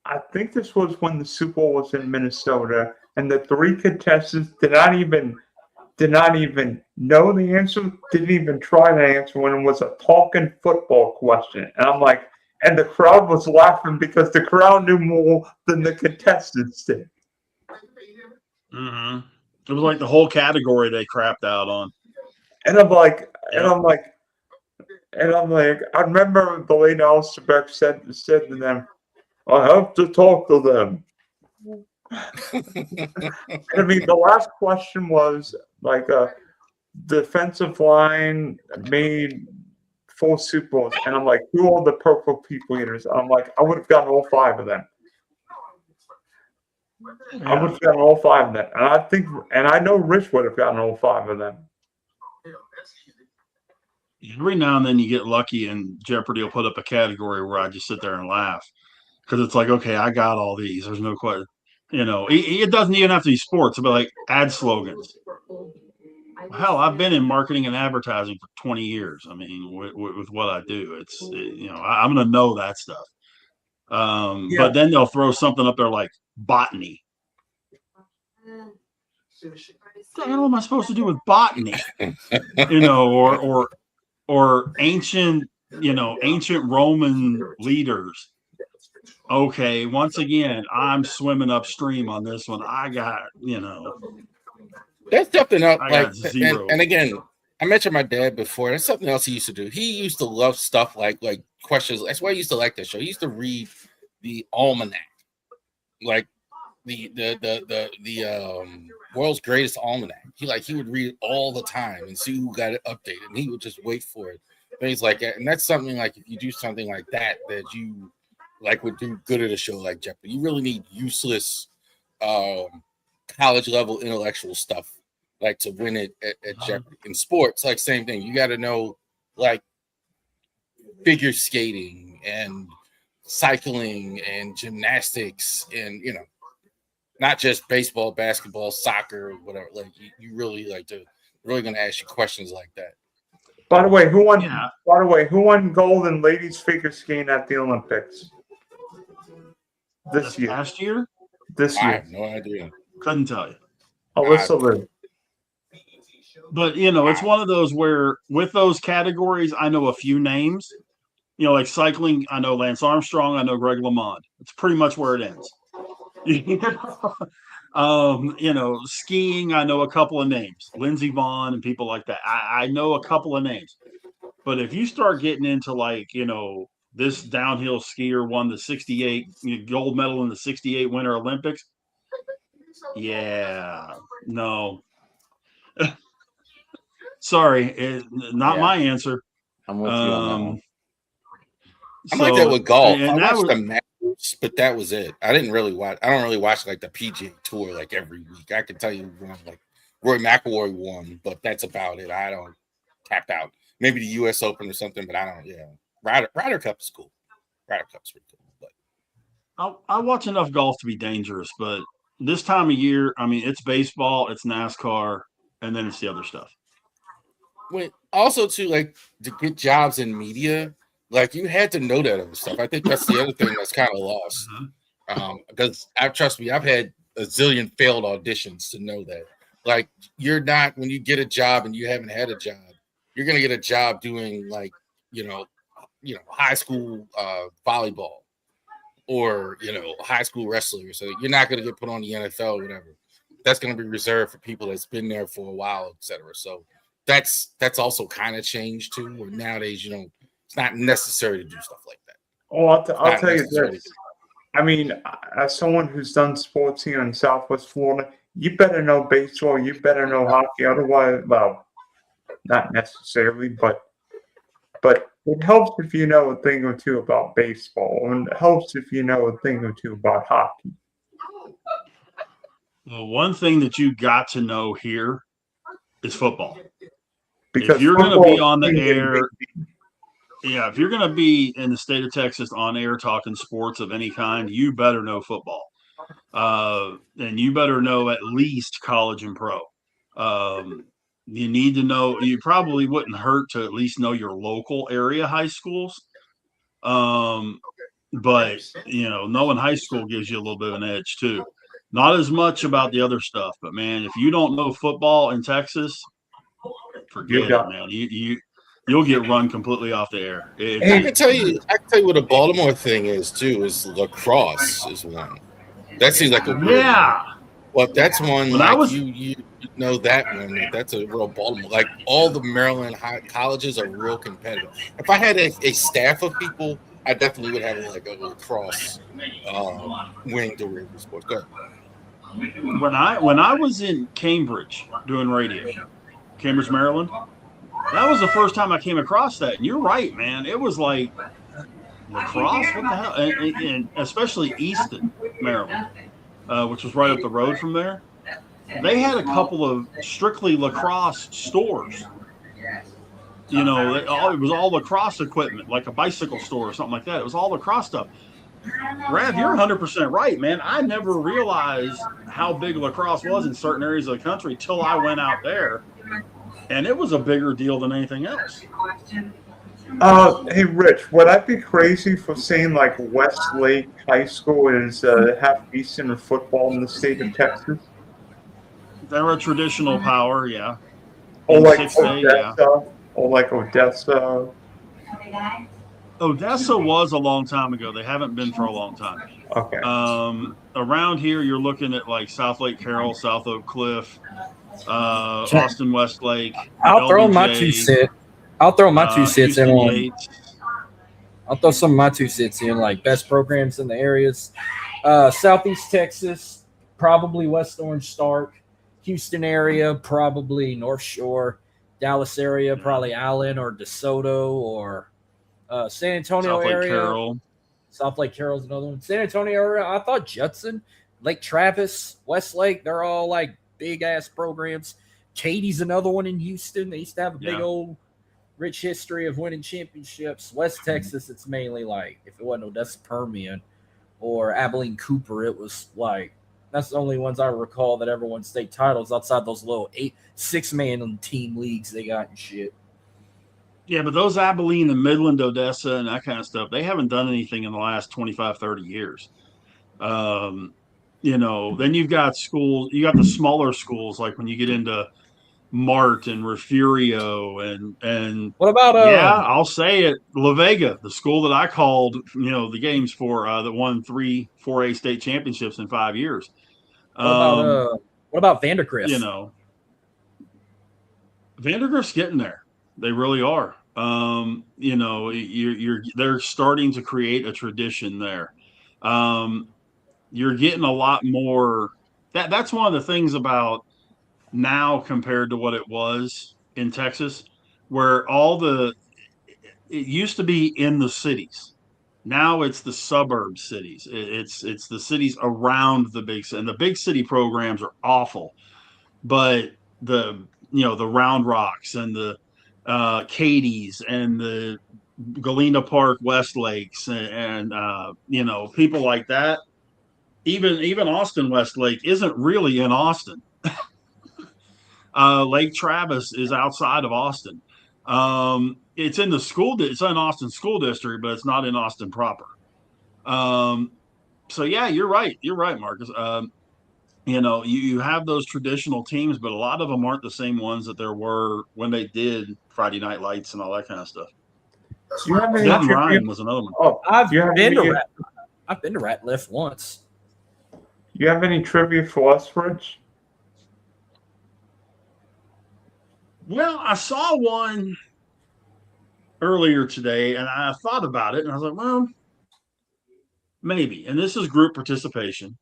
I think this was when the Super Bowl was in Minnesota, and the three contestants did not even know the answer, didn't even try to answer when it was a talking football question. And I'm like, and the crowd was laughing because the crowd knew more than the contestants did. Mm-hmm. It was like the whole category they crapped out on. And I'm like, I remember the late Alistair Beck said to them, I have to talk to them. I mean, the last question was like a defensive line made 4 Super Bowls, and I'm like, who are the purple people eaters? I'm like, I would have gotten all 5 of them. I would have gotten all 5 of them, and I know Rich would have gotten all 5 of them. Every now and then you get lucky, and Jeopardy will put up a category where I just sit there and laugh because it's like, okay, I got all these. There's no question. You know, it doesn't even have to be sports. It'll be like ad slogans. Hell, I've been in marketing and advertising for 20 years. I mean, with what I do, I'm going to know that stuff. But then they'll throw something up there like botany. What the hell am I supposed to do with botany? You know, or ancient Roman leaders. Okay, once again, I'm swimming upstream on this one. I got, That's something else. I Like, got zero. and again, I mentioned my dad before. That's something else he used to do. He used to love stuff like questions. That's why I used to like that show. He used to read the almanac, like the world's greatest almanac. He would read it all the time and see who got it updated, and he would just wait for it. Things like that, and that's something like if you do something like that you like would do good at a show like Jeopardy. You really need useless college level intellectual stuff like to win it at Jeopardy. In sports, like same thing. You got to know like figure skating and cycling and gymnastics and not just baseball, basketball, soccer, whatever. Like you really really going to ask you questions like that. By the way, who won? Yeah. By the way, who won gold in ladies figure skating at the Olympics this year? Last year? This I year, have no idea. Couldn't tell you. Alyssa Liu. But it's one of those where with those categories, I know a few names. Like cycling, I know Lance Armstrong, I know Greg LeMond. It's pretty much where it ends. Skiing, I know a couple of names, Lindsey Vonn and people like that. I know a couple of names. But if you start getting into this downhill skier won the 68 gold medal in the 68 Winter Olympics. Yeah, no. Sorry, not my answer. I'm with you on that one. I'm like that with golf. And I watched the matches, but that was it. I don't really watch like the PGA Tour like every week. I can tell you like Roy McIlroy won, but that's about it. I don't tapped out. Maybe the U.S. Open or something, but I don't. Yeah, Ryder Cup is cool. Ryder Cup's pretty cool. But I watch enough golf to be dangerous, but this time of year, I mean, it's baseball, it's NASCAR, and then it's the other stuff. Also, too, like to get jobs in media. Like you had to know that other stuff. I think that's the other thing that's kind of lost. Because trust me, I've had a zillion failed auditions to know that. Like you're not when you get a job and you haven't had a job, you're gonna get a job doing like high school volleyball or high school wrestling. So you're not gonna get put on the NFL or whatever. That's gonna be reserved for people that's been there for a while, etc. So that's also kind of changed too. Where nowadays it's not necessary to do stuff like that. Oh, I'll tell you this. I mean, as someone who's done sports here in Southwest Florida, you better know baseball, you better know hockey. Otherwise, well, not necessarily, but it helps if you know a thing or two about baseball, and it helps if you know a thing or two about hockey. Well, one thing that you got to know here is football. Because if you're going to be on the football is air, if you're going to be in the state of Texas on air talking sports of any kind, you better know football. And you better know at least college and pro. You need to know, you probably wouldn't hurt to at least know your local area high schools. But, knowing high school gives you a little bit of an edge too. Not as much about the other stuff, but man, if you don't know football in Texas, forget it, man. You'll get run completely off the air. I can tell you what a Baltimore thing is too. Is lacrosse is one. That seems like a weird one. Well, that's one. You know that one. That's a real Baltimore. Like all the Maryland colleges are real competitive. If I had a staff of people, I definitely would have like a lacrosse wing to River Sports. Go ahead. When I was in Cambridge doing radio, Cambridge, Maryland, that was the first time I came across that. And you're right, man. It was like lacrosse. What the hell? And especially Easton, Maryland, which was right up the road from there. They had a couple of strictly lacrosse stores. It was all lacrosse equipment, like a bicycle store or something like that. It was all lacrosse stuff. Rav, you're 100% right, man. I never realized how big lacrosse was in certain areas of the country till I went out there, and it was a bigger deal than anything else. Hey, Rich, would I be crazy for saying like Westlake High School is half decent of football in the state of Texas? They're a traditional power, yeah. Or like Odessa, or like Odessa. Odessa was a long time ago. They haven't been for a long time. Okay. around here, you're looking at like South Lake Carroll, South Oak Cliff, Austin Westlake. I'll throw my LBJ, 2 cents. I'll throw my 2 cents in Houston on. Yates. I'll throw some of my 2 cents in, like best programs in the areas. Southeast Texas, probably West Orange Stark. Houston area, probably North Shore. Dallas area, probably Allen or DeSoto or San Antonio South Lake area. Carroll. South Lake Carroll's another one. San Antonio area, I thought Judson, Lake Travis, Westlake, they're all like big ass programs. Katie's another one in Houston. They used to have a big old rich history of winning championships. West Texas, it's mainly like, if it wasn't Odessa Permian or Abilene Cooper, it was like, that's the only ones I recall that ever won state titles outside those little 6-man team leagues they got and shit. Yeah, but those Abilene and Midland, Odessa, and that kind of stuff, they haven't done anything in the last 25, 30 years. Then you've got schools, you got the smaller schools, like when you get into Mart and Refugio and what about I'll say it, La Vega, the school that I called, the games for that won 3 4A state championships in 5 years. What about Vandergrift? Vandergrift's getting there. They really are. They're starting to create a tradition there. You're getting a lot more. That's one of the things about now compared to what it was in Texas, where it used to be in the cities. Now it's the suburb cities. It's the cities around the big city, and the big city programs are awful. But the Round Rocks and the Katie's and the Galena Park Westlakes and people like that. Even Austin Westlake isn't really in Austin. Lake Travis is outside of Austin. It's in it's in Austin school district, but it's not in Austin proper. So yeah, you're right. You're right, Marcus. You have those traditional teams, but a lot of them aren't the same ones that there were when they did Friday Night Lights and all that kind of stuff. Denton Ryan was another one. Oh, I've been to Ratliff once. You have any trivia for us, Rich? Well, I saw one earlier today, and I thought about it, and I was like, well, maybe. And this is group participation,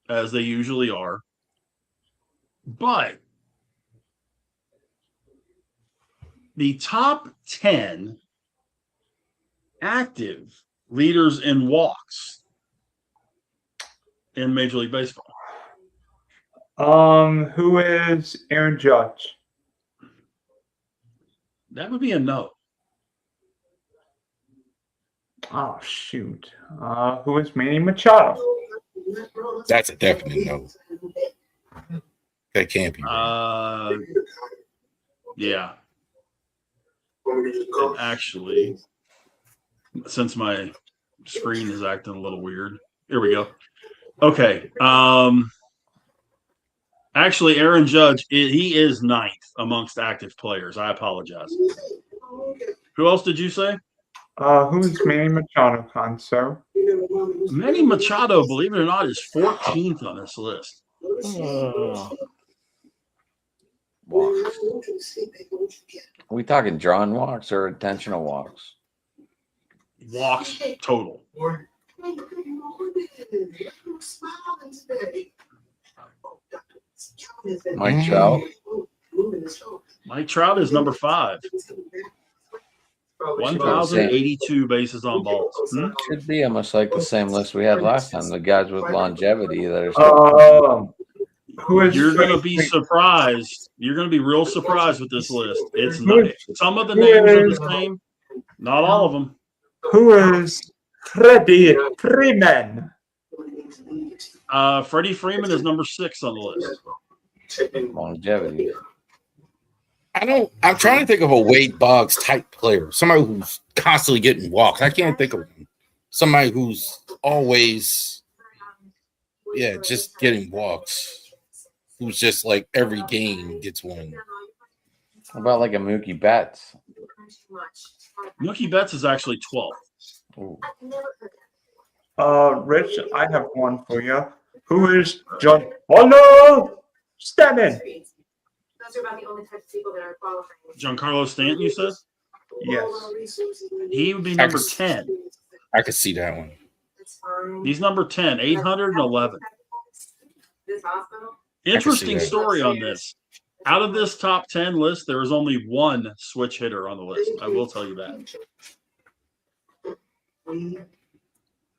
as they usually are. But the top 10 active leaders in walks in Major League Baseball. Who is Aaron Judge? That would be a no. Oh shoot. Who is Manny Machado? That's a definite no. That can't be. Yeah. And actually, since my screen is acting a little weird, here we go. Okay. Actually, Aaron Judge, he is 9th amongst active players. I apologize. Who else did you say? Who's Manny Machado, Conso? Manny Machado, believe it or not, is 14th on this list. Walks. Are we talking drawn walks or intentional walks? Walks total. Mike Trout. Mike Trout is number 5. 1,082 bases on balls. Should be almost like the same list we had last time. The guys with longevity that are still. You're going to be surprised. You're going to be real surprised with this list. It's not some of the names are the same, not all of them. Who is Freddie Freeman? Freddie Freeman is number 6 on the list. Longevity. I'm trying to think of a Wade Boggs type player, somebody who's constantly getting walked. I can't think of somebody who's always, just getting walks. Who's just like every game gets one. How about like a Mookie Betts? Mookie Betts is actually 12th. Ooh. Rich, I have one for you. Who is Giancarlo Stanton? Those are about the only types of people that are qualifying. Giancarlo Stanton, you said? Yes. He would be I number could- 10. I could see that one. That's fine. He's number 10, 811. This hospital? Interesting that. story on this. Out of this top 10 list, there is only one switch hitter on the list. I will tell you that.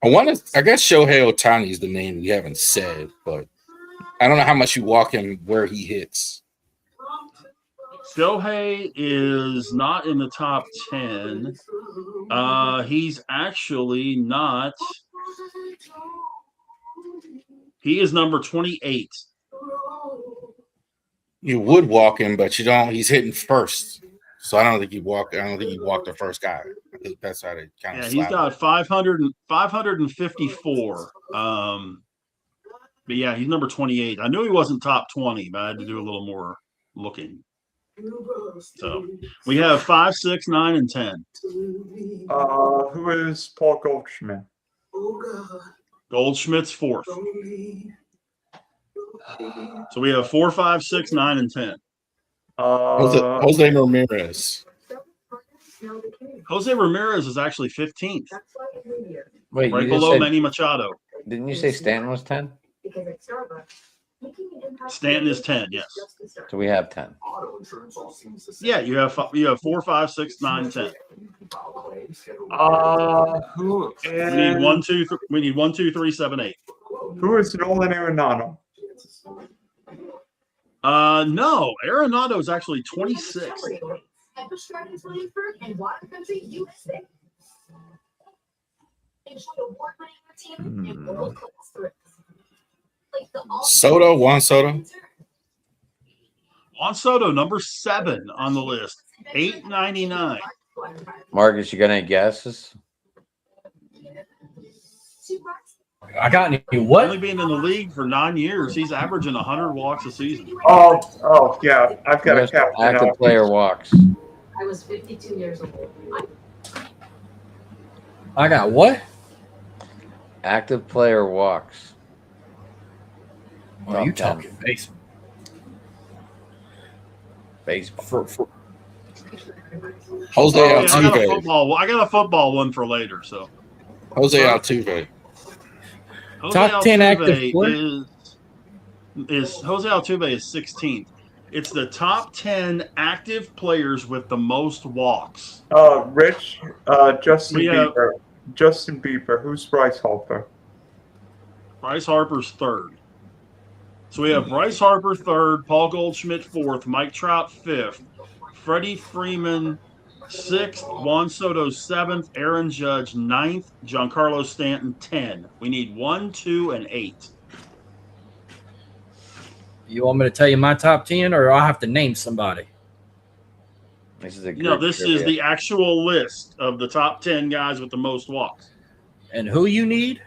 I guess Shohei Ohtani is the name you haven't said, but I don't know how much you walk him where he hits. Shohei is not in the top 10. He's actually not. He is number 28. You would walk him, but you don't. He's hitting first, so I don't think you walk. I don't think you walk the first guy. I think that's how they kind Yeah, of. he's got 554. But yeah, he's number 28. I knew he wasn't top 20, but I had to do a little more looking. So we have 5, 6, 9, and 10. Who is Paul Goldschmidt? Goldschmidt's fourth. So we have 4, 5, 6, 9, and 10. Jose Ramirez. Jose Ramirez is actually 15th, Wait, right you below just Manny Machado. didn't you say Stanton was 10? Stanton is 10, yes. So we have 10. Yeah, you have 4, 5, 6, 9, 10. Who We need is 1, 2, 3. We need 1, 2, 3, 7, 8. who is Nolan Arenado? No, Arenado is actually 26. Soto, Juan Soto. Juan Soto, number 7 on the list, 899. Marcus, you got any guesses? I got any Only what? being in the league for 9 years, he's averaging 100 walks a season. Oh, yeah. I've got a Most captain. active player walks. I was 52 years old. I got what? Active player walks. Are you Top 10. talking base? Baseball. Jose Oh, yeah, I Altuve. got a football one for later. So Jose Altuve. Jose Top 10 active Altuve player? is Jose Altuve is 16th. It's the top 10 active players with the most walks. Rich, Justin We have- Bieber. Justin Bieber. Who's Bryce Harper? Bryce Harper's third. So we have Bryce Harper third, Paul Goldschmidt fourth, Mike Trout fifth, Freddie Freeman sixth, Juan Soto seventh, Aaron Judge ninth, Giancarlo Stanton 10. We need 1, 2, and 8. You want me to tell you my top 10 or I'll have to name somebody? This is a No, great this is trivia. the actual list of the top 10 guys with the most walks. And who you need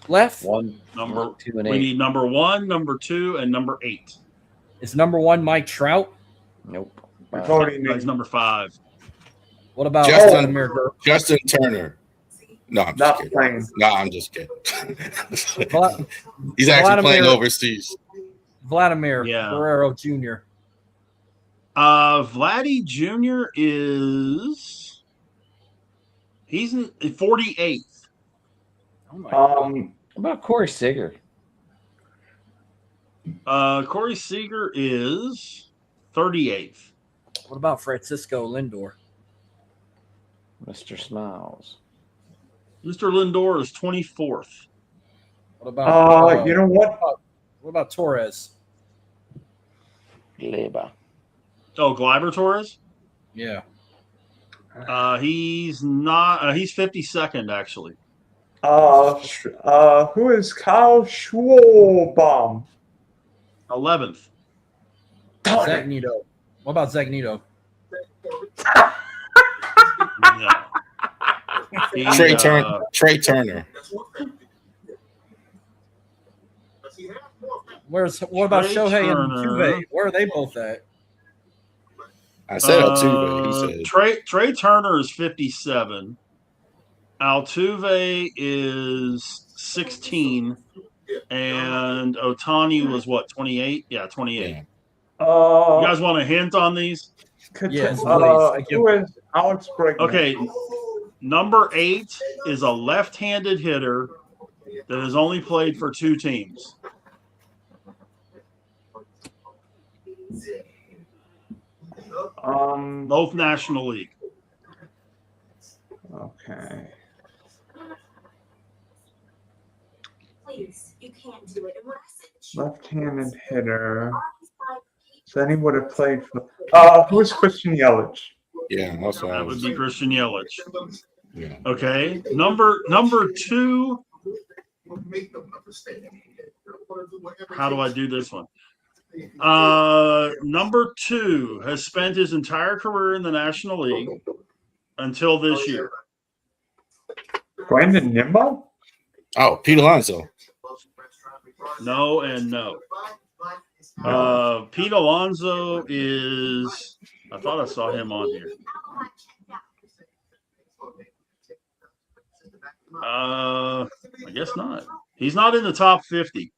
left? one, Number 1, 2, and we 8. need number 1, number 2, and number 8. Is number 1 Mike Trout? Nope. We've already That's named. number 5. What about Justin- Vladimir Guerrero? Justin Turner. No, I'm just Not kidding. playing. No, I'm just kidding. Vla- He's actually playing Vladimir- overseas. Vladimir Yeah. Guerrero Jr. Vladdy Jr. he's in 48th. Oh my God. What about Corey Seager? Corey Seager is 38th. What about Francisco Lindor? Mr. Smiles. Mr. Lindor is 24th. What about You know what? what about Torres? Gleba. Oh, Gleyber Torres? Yeah. He's not. He's 52nd actually. Who is Kyle Schwarbaum? 11th. Zach Neto. What about Zach Neto? No. He, Trey Turner. What about Trey Shohei and Turner. Altuve? Where are they both at? I said Altuve. He said Trey Turner is 57. Altuve is 16. And Otani was what, 28? Yeah, 28. Yeah. You guys want a hint on these? Yes, please. Who is Alex Bregman? Okay, number 8 is a left-handed hitter that has only played for 2 teams. Both National League. Okay. Please, you can't do it. And when I said Left-handed hitter. So then he would have played for. Who's Christian Yelich? Yeah, that's what I That would was. be Christian Yelich. Yeah. Okay, number 2. How do I do this one? Number 2 has spent his entire career in the National League until this year. Brandon Nimmo? Oh, Pete Alonso. No and no. Pete Alonso is. I thought I saw him on here. I guess not. He's not in the top 50.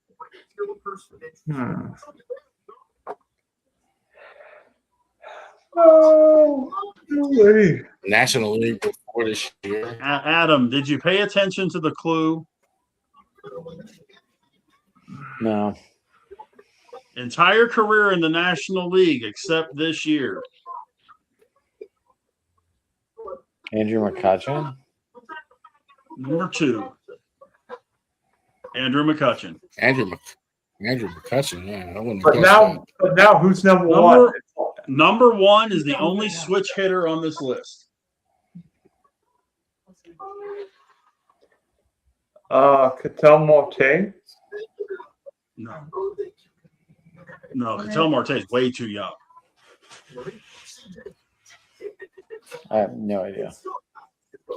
Oh, really? National League before this year. Adam, did you pay attention to the clue? No. Entire career in the National League except this year. Andrew McCutchen? Number 2. Andrew McCutchen. Andrew McCutchen. Yeah, I wouldn't. But now, who's number one? Number 1 is the only switch hitter on this list. Ketel Marte? No, Ketel Marte is way too young. I have no idea.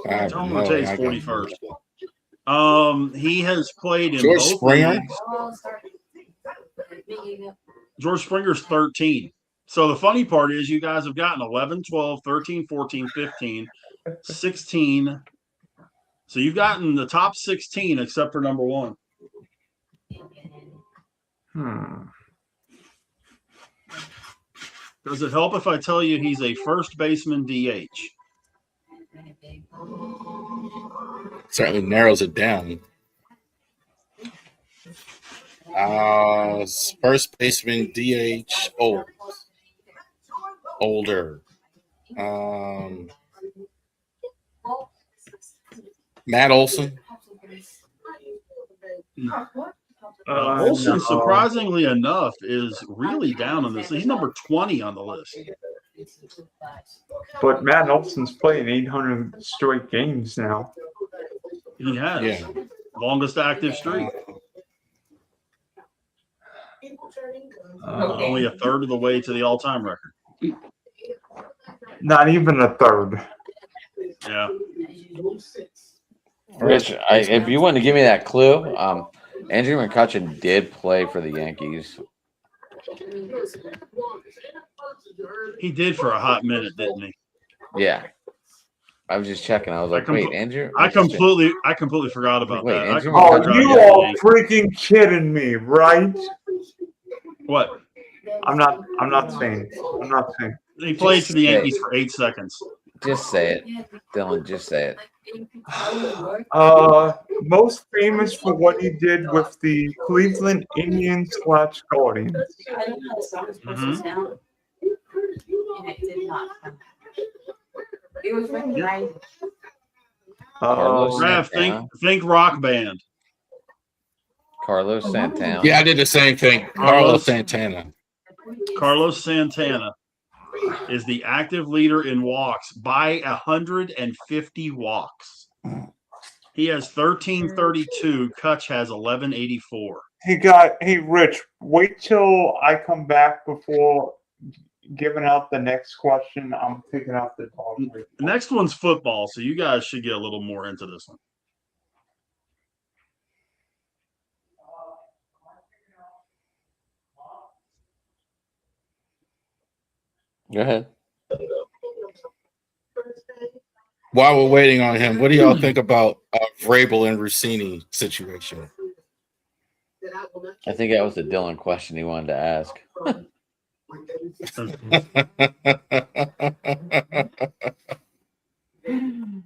Ketel Marte is 41st. He has played in George both Springer? leagues. George Springer's 13. So the funny part is you guys have gotten 11, 12, 13, 14, 15, 16. So you've gotten the top 16 except for number 1. Does it help if I tell you he's a first baseman DH? Certainly narrows it down. First baseman DH older. Matt Olson. Olson, No. surprisingly enough, is really down on this. He's number 20 on the list. But Matt Olson's playing 800 straight games now. He has. Yeah. Longest active streak. Only a third of the way to the all-time record. Not even a third. Yeah. Rich, if you want to give me that clue, Andrew McCutchen did play for the Yankees. He did for a hot minute, didn't he? Yeah. I was just checking. I was like, wait, Andrew? I completely forgot about Wait, that. Andrew Oh, McCutchen- you all freaking kidding me, right? What? I'm not saying. He played for the Yankees for 8 seconds. Just say it. Dylan, just say it. Most famous for what he did with the Cleveland Indians / Guardians. It was recognized. Carlos Raph, Santana. think rock band. Carlos Santana. Yeah, I did the same thing. Carlos Santana. Carlos Santana is the active leader in walks by 150 walks. He has 1332. Kutch has 1184. Hey, Rich, wait till I come back before giving out the next question. I'm picking up the dog. The next one's football, so you guys should get a little more into this one. Go ahead. While we're waiting on him, what do y'all think about Vrabel and Rossini situation? I think that was the Dylan question he wanted to ask.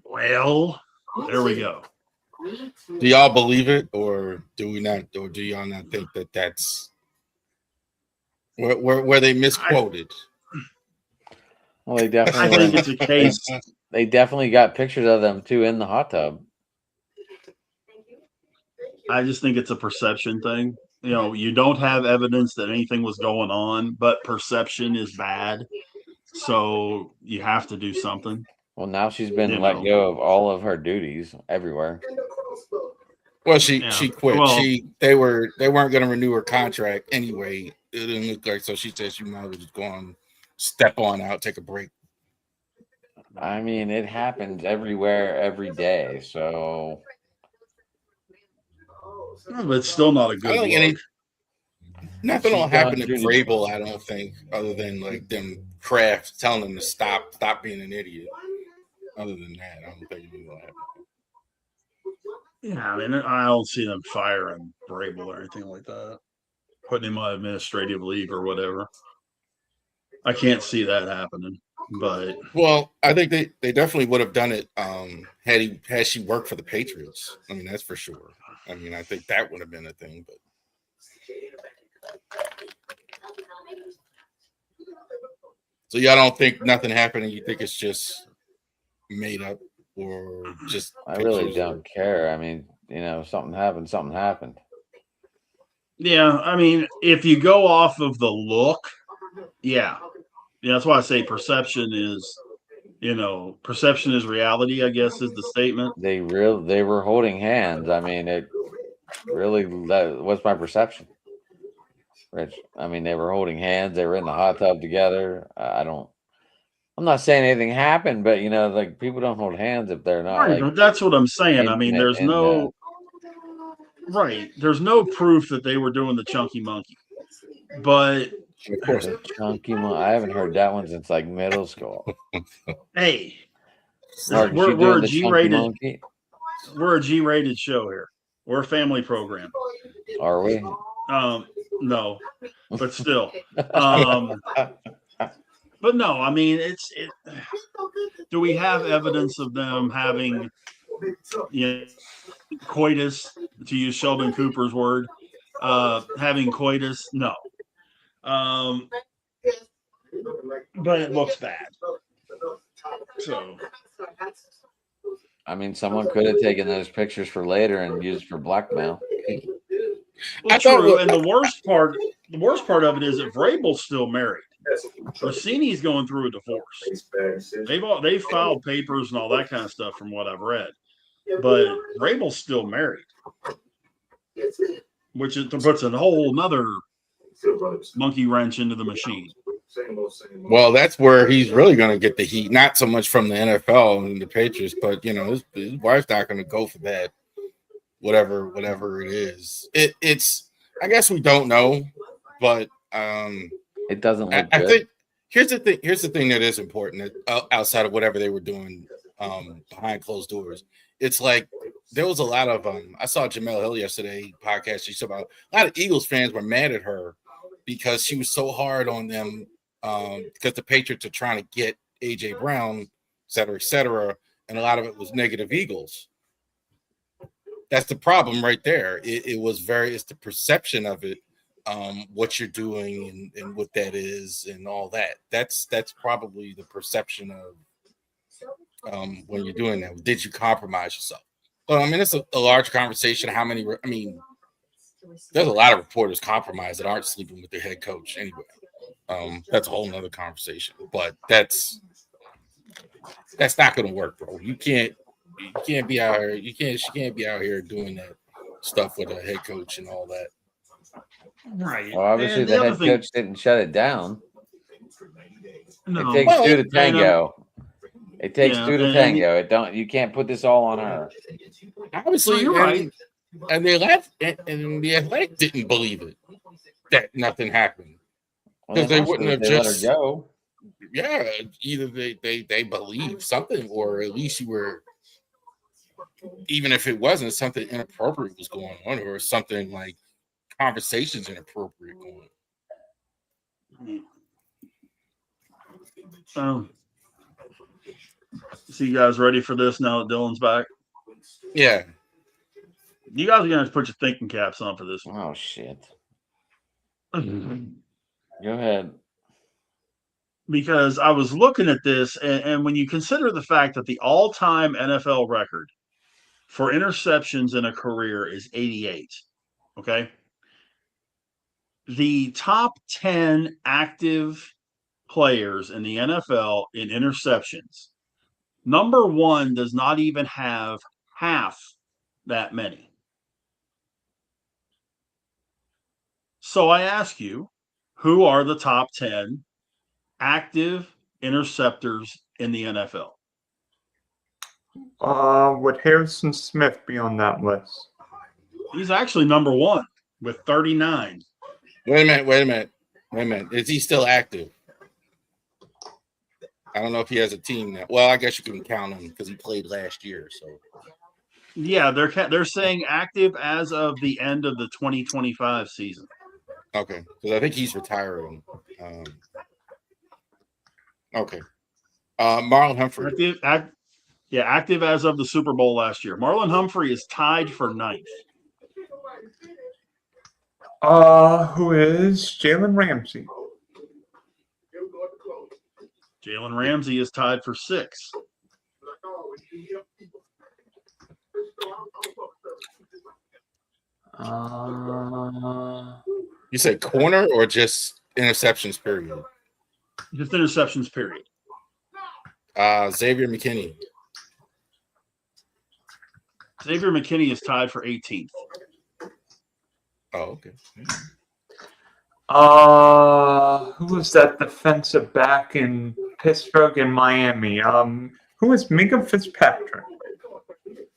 Well, there we go. Do y'all believe it, or do we not? Or do y'all not think that that's where they misquoted? Well, they I definitely think it's a case. they definitely got pictures of them too in the hot tub. I just think it's a perception thing. You know, you don't have evidence that anything was going on, but perception is bad. So you have to do something. Well, now she's been You let know. go of all of her duties everywhere. Well, she Yeah. quit. Well- They weren't going to renew her contract anyway. It didn't look like, so she said she might as well just go on, step on out, take a break. I mean, it happens everywhere, every day. So But it's still not a I good don't look. think nothing will She's happen done to Judy. Vrabel, I don't think, other than like them Kraft telling him to stop being an idiot. Other than that, I don't think anything will happen. Yeah, I mean, I don't see them firing Vrabel or anything like that. Putting him on administrative leave or whatever. I can't see that happening. But Well, I think they definitely would have done it had she worked for the Patriots. I mean, that's for sure. I mean, I think that would have been a thing, but so y'all don't think nothing happened and you think it's just made up or just I really pictures? don't care. I mean, something happened. Something happened. yeah, I mean, if you go off of the look, yeah. Yeah, that's why I say perception is reality, I guess is the statement. They were holding hands. I mean, it really that was my perception. Rich. I mean, they were holding hands. They were in the hot tub together. I'm not saying anything happened, but like people don't hold hands if they're not Right, like. that's what I'm saying. I mean, intimate there's no proof that they were doing the chunky monkey. But Of course, The chunky I haven't heard that one since like middle school. hey, Mark, is she we're doing a the chunky G-rated monkey? we're a G-rated show here. We're a family program. Are we? No, but still. But no, I mean, do we have evidence of them having, coitus, to use Sheldon Cooper's word, having coitus? No. But it looks bad. So, I mean, someone could have taken those pictures for later and used for blackmail. well, true. And the worst part of it is that Vrabel's still married. Rossini's going through a divorce. They've filed papers and all that kind of stuff from what I've read. But Vrabel's still married, which puts a whole nother monkey wrench into the machine. well, that's where he's really going to get the heat. Not so much from the NFL and the Patriots, but his wife's not going to go for that. Whatever it is, it's. I guess we don't know, but It doesn't look I good. think here's the thing. Here's the thing that is important outside of whatever they were doing behind closed doors. It's like there was a lot of I saw Jamel Hill yesterday podcast. She said about a lot of Eagles fans were mad at her because she was so hard on them because the Patriots are trying to get AJ Brown, et cetera, and a lot of it was negative Eagles. That's the problem right there. It's the perception of it. What you're doing and what that is and all that. That's probably the perception of when you're doing that. Did you compromise yourself? Well, I mean, it's a large conversation. How many? I mean, there's a lot of reporters compromised that aren't sleeping with their head coach anyway. That's a whole nother conversation. But that's not going to work, bro. You can't be out here. She can't be out here doing that stuff with a head coach and all that. Right. Well, obviously And the other head thing- coach didn't shut it down. No. It takes Well, two to and, tango. It takes yeah, two to and- tango. You can't put this all on her. Obviously, you're right. And the Athletic didn't believe it that nothing happened. Well, 'Cause they must wouldn't have if they let her just- go. Yeah, either they believe something, or at least you were, even if it wasn't something inappropriate was going on, or something like conversation's inappropriate. So you guys ready for this now that Dylan's back? Yeah. You guys are gonna have to put your thinking caps on for this one. Oh shit. Go ahead. Because I was looking at this, and when you consider the fact that the all-time NFL record for interceptions in a career is 88, okay? The top 10 active players in the NFL in interceptions, number one does not even have half that many. So I ask you, who are the top 10 active interceptors in the NFL? Would Harrison Smith be on that list? He's actually number one with 39. Wait a minute. Is he still active? I don't know if he has a team now. Well, I guess you can count him because he played last year. So Yeah, they're saying active as of the end of the 2025 season. okay, because I think he's retiring. Okay. Marlon Humphrey. Active as of the Super Bowl last year. Marlon Humphrey is tied for 9th. Who is Jalen Ramsey? Jalen Ramsey is tied for 6th. You said corner or just interceptions period? Just interceptions period. Xavier McKinney. Xavier McKinney is tied for 18th. Oh, okay. Who was that defensive back in Pittsburgh and Miami? Who is Minka Fitzpatrick?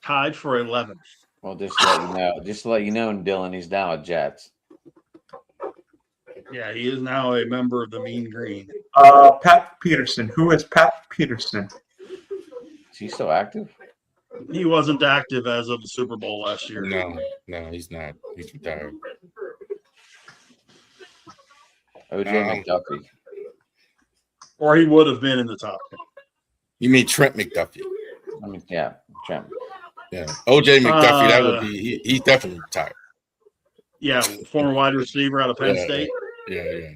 Tied for 11th. Well, just to let you know, Dylan, he's down with Jets. Yeah, he is now a member of the Mean Green. Pat Peterson. Who is Pat Peterson? Is he still active? He wasn't active as of the Super Bowl last year. No, he's not. He's retired. OJ McDuffie. Or he would have been in the top 10. You mean Trent McDuffie? I mean, yeah, Trent. Yeah, OJ McDuffie. That would be. He's definitely retired. Yeah, former wide receiver out of Penn State. Yeah.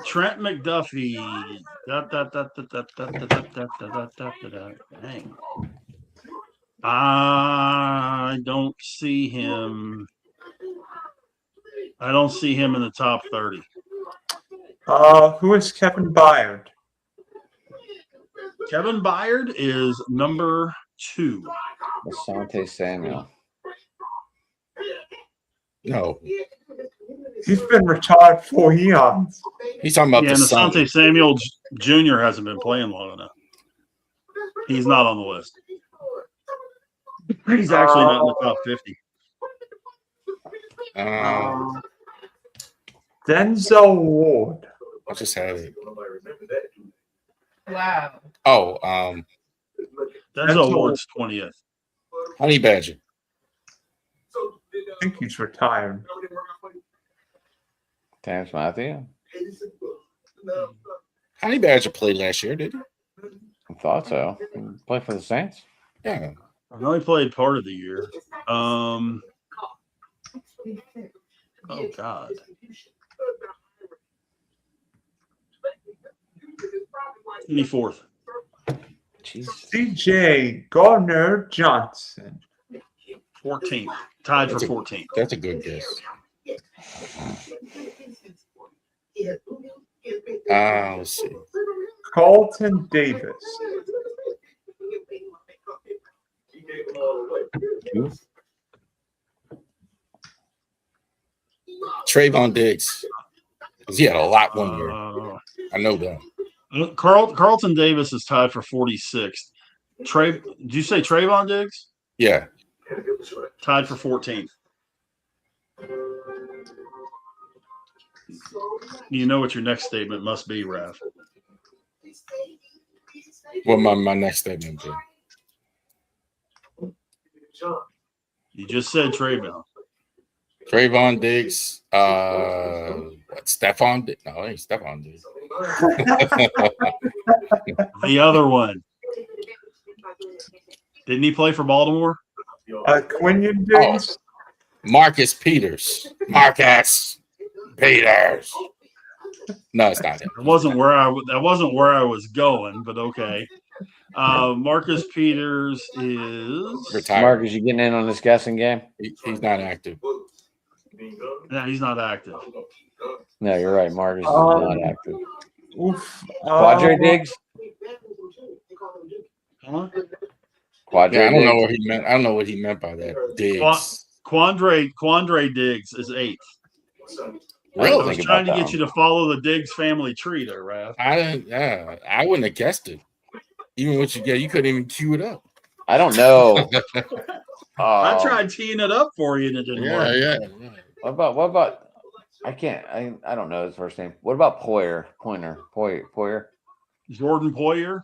Trent McDuffie. Dang. I don't see him. I don't see him in the top 30. Who is Kevin Byard? Kevin Byard is number 2. Asante Samuel. No, He's been retired 4 years. he's talking about Yeah, the and son. Asante Samuel Jr. hasn't been playing long enough. He's not on the list. He's actually not in the top 50. Denzel Ward. I just had it. Wow. Oh, Denzel Ward's 20th. Honey Badger. I think he's retired. Terrence Matthew. Honey Badger played last year, did he? I thought so. He played for the Saints. Yeah. I know he played part of the year. Oh God. Fourth. Jesus. CJ Gardner Johnson. 14th. Tied for 14th. That's a good guess. Let's see. Carlton Davis. Trayvon Diggs. Because he had a lot one year. I know that. Carlton Davis is tied for 46th. Did you say Trayvon Diggs? Yeah. Tied for 14th. You know what your next statement must be, Raph. What my next statement be? You just said Trayvon. Trayvon Diggs. What, Stephon? No, it ain't Stephon Diggs. The other one. Didn't he play for Baltimore? Quinion Diggs. Marcus Peters. Marcus Peters. No, it's not him. That wasn't where I was going, but okay. Marcus Peters is Retired. Marcus, you getting in on this guessing game? He's not active. No, he's not active. No, you're right. Marcus is not active. Oof. Quadre Diggs? Huh? Quadre Yeah, I don't know Diggs? what he meant. I don't know what he meant by that. Diggs. Quandre Diggs is 8th. I Really? was Think trying to about get that you to follow the Diggs family tree there, Raph. I didn't. Yeah, I wouldn't have guessed it. Even what you get, you couldn't even cue it up. I don't know. I Oh, tried teeing it up for you and it didn't work. Yeah. What about? I can't. I don't know his first name. What about Poyer? Poyer. Jordan Poyer.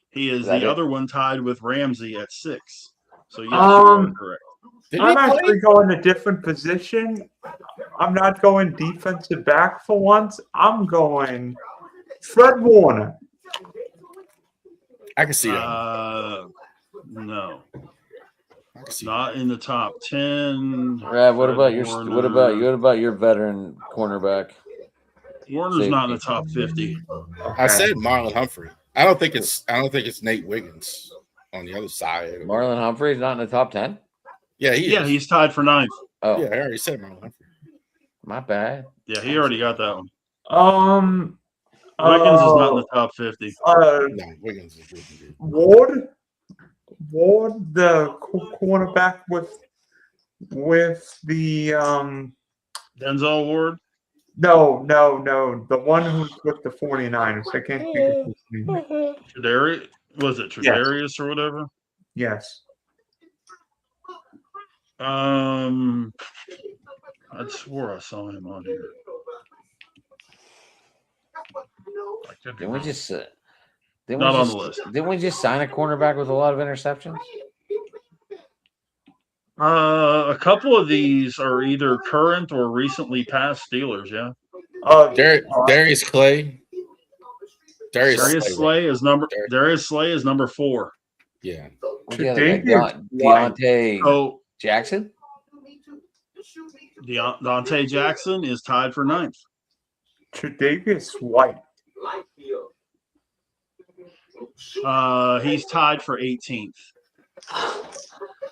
He is Is that the it? other one tied with Ramsey at 6. So yes, you Um, are correct. Did I'm he play? actually going a different position. I'm not going defensive back for once. I'm going Fred Warner. I can see that. No, I can see not in the top 10. Rav, what Fred about Warner. what about your veteran cornerback? Warner's not in the Safety. top 50. I said Marlon Humphrey. I don't think it's Nate Wiggins on the other side. Marlon Humphrey's not in the top 10? Yeah, he is. He's tied for 9th. Oh, Yeah, I already said Marlon Humphrey. my bad. Yeah, he already got that one. Wiggins Wiggins is not in the top 50. No, Wiggins is really good. Ward, the cornerback with the Denzel Ward. no, the one who's with the 49ers. I can't think of his name. Tredarius. Was it Tredarius or whatever? Yes. I swore I saw him on here. I could be Didn't we wrong. just Not on the list. Didn't we just sign a cornerback with a lot of interceptions? A couple of these are either current or recently past Steelers. Yeah, Darius Clay. Darius Slay is number 4. Yeah. What's the other guy? Tre'Davious White. Deontay So Jackson? Dante Jackson is tied for 9th. Tre'Davious White. He's tied for 18th.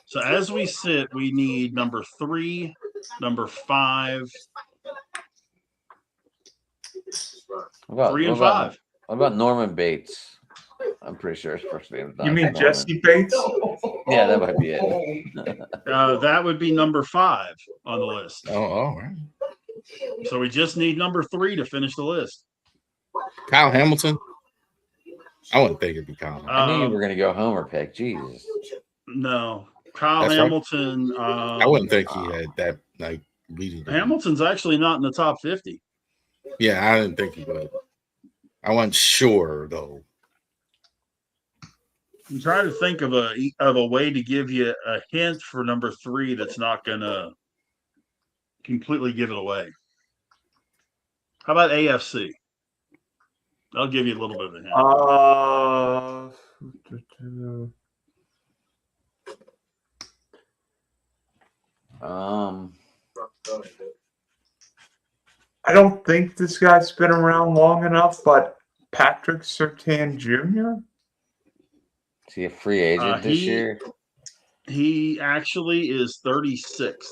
So as we sit, we need number 3, number 5, What about, 3 and what about- 5. What about Norman Bates? I'm pretty sure his first name is You mean Norman. Jesse Bates? Yeah, that might be it. That would be number 5 on the list. Oh, all right. So we just need number 3 to finish the list. Kyle Hamilton. I wouldn't think it'd be Kyle. Hamilton. I knew you were going to go Homer pick. Jesus. No, Kyle That's right. Hamilton. I wouldn't think he had that like leading. Hamilton's actually not in the top 50. Yeah, I didn't think he would. I wasn't sure though. I'm trying to think of a way to give you a hint for number 3 that's not gonna completely give it away. How about AFC? I'll give you a little bit of a hint. I don't think this guy's been around long enough, but Patrick Surtain Jr. Is he a free agent this year? He actually is 36th.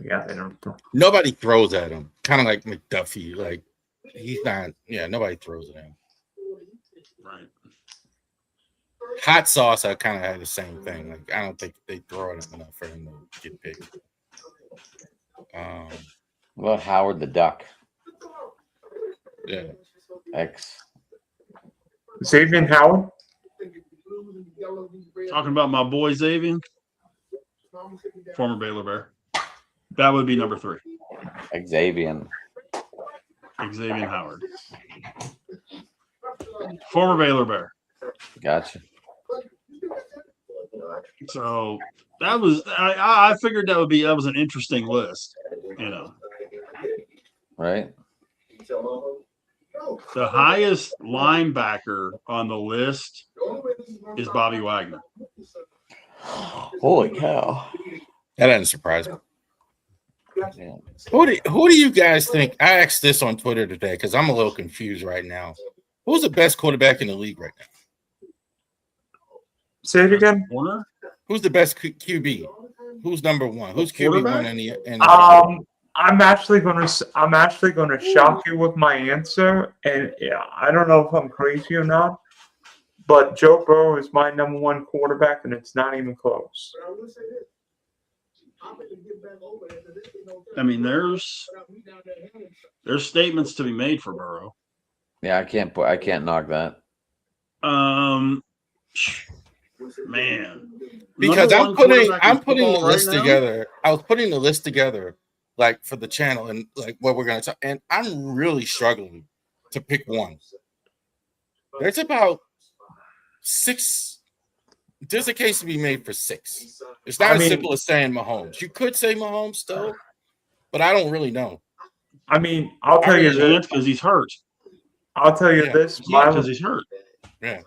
Yeah, they don't. Nobody throws at him. Kind of like McDuffie. Like he's not. Yeah, nobody throws at him. Right. Hot sauce. I kind of had the same thing. Like I don't think they throw at him enough for him to get picked. What about Howard the Duck? Yeah. X. Xavier Howard. Talking about my boy Xavier, former Baylor Bear. That would be number 3. Xavier. Xavier Howard. Former Baylor Bear. Gotcha. So That was I figured that was an interesting list. You know, right? the highest linebacker on the list is Bobby Wagner. Holy cow! That doesn't surprise me. Yeah. Who do you guys think? I asked this on Twitter today because I'm a little confused right now. Who's the best quarterback in the league right now? Say it again. Warner? Who's the best QB? Who's number one? Who's QB Quarterback? one in the I'm actually gonna shock you with my answer, and yeah, I don't know if I'm crazy or not, but Joe Burrow is my number one quarterback, and it's not even close. I mean, there's statements to be made for Burrow. Yeah, I can't knock that. Man, because Number one quarterback in I'm putting the football list right now? together. I was putting the list together like for the channel and like what we're gonna talk, and I'm really struggling to pick one. There's about 6. There's a case to be made for 6. It's not as simple as saying Mahomes. You could say Mahomes still, but I don't really know. I mean, I'll tell you this. because he's hurt. I'll tell you this. Because he's hurt. Yeah.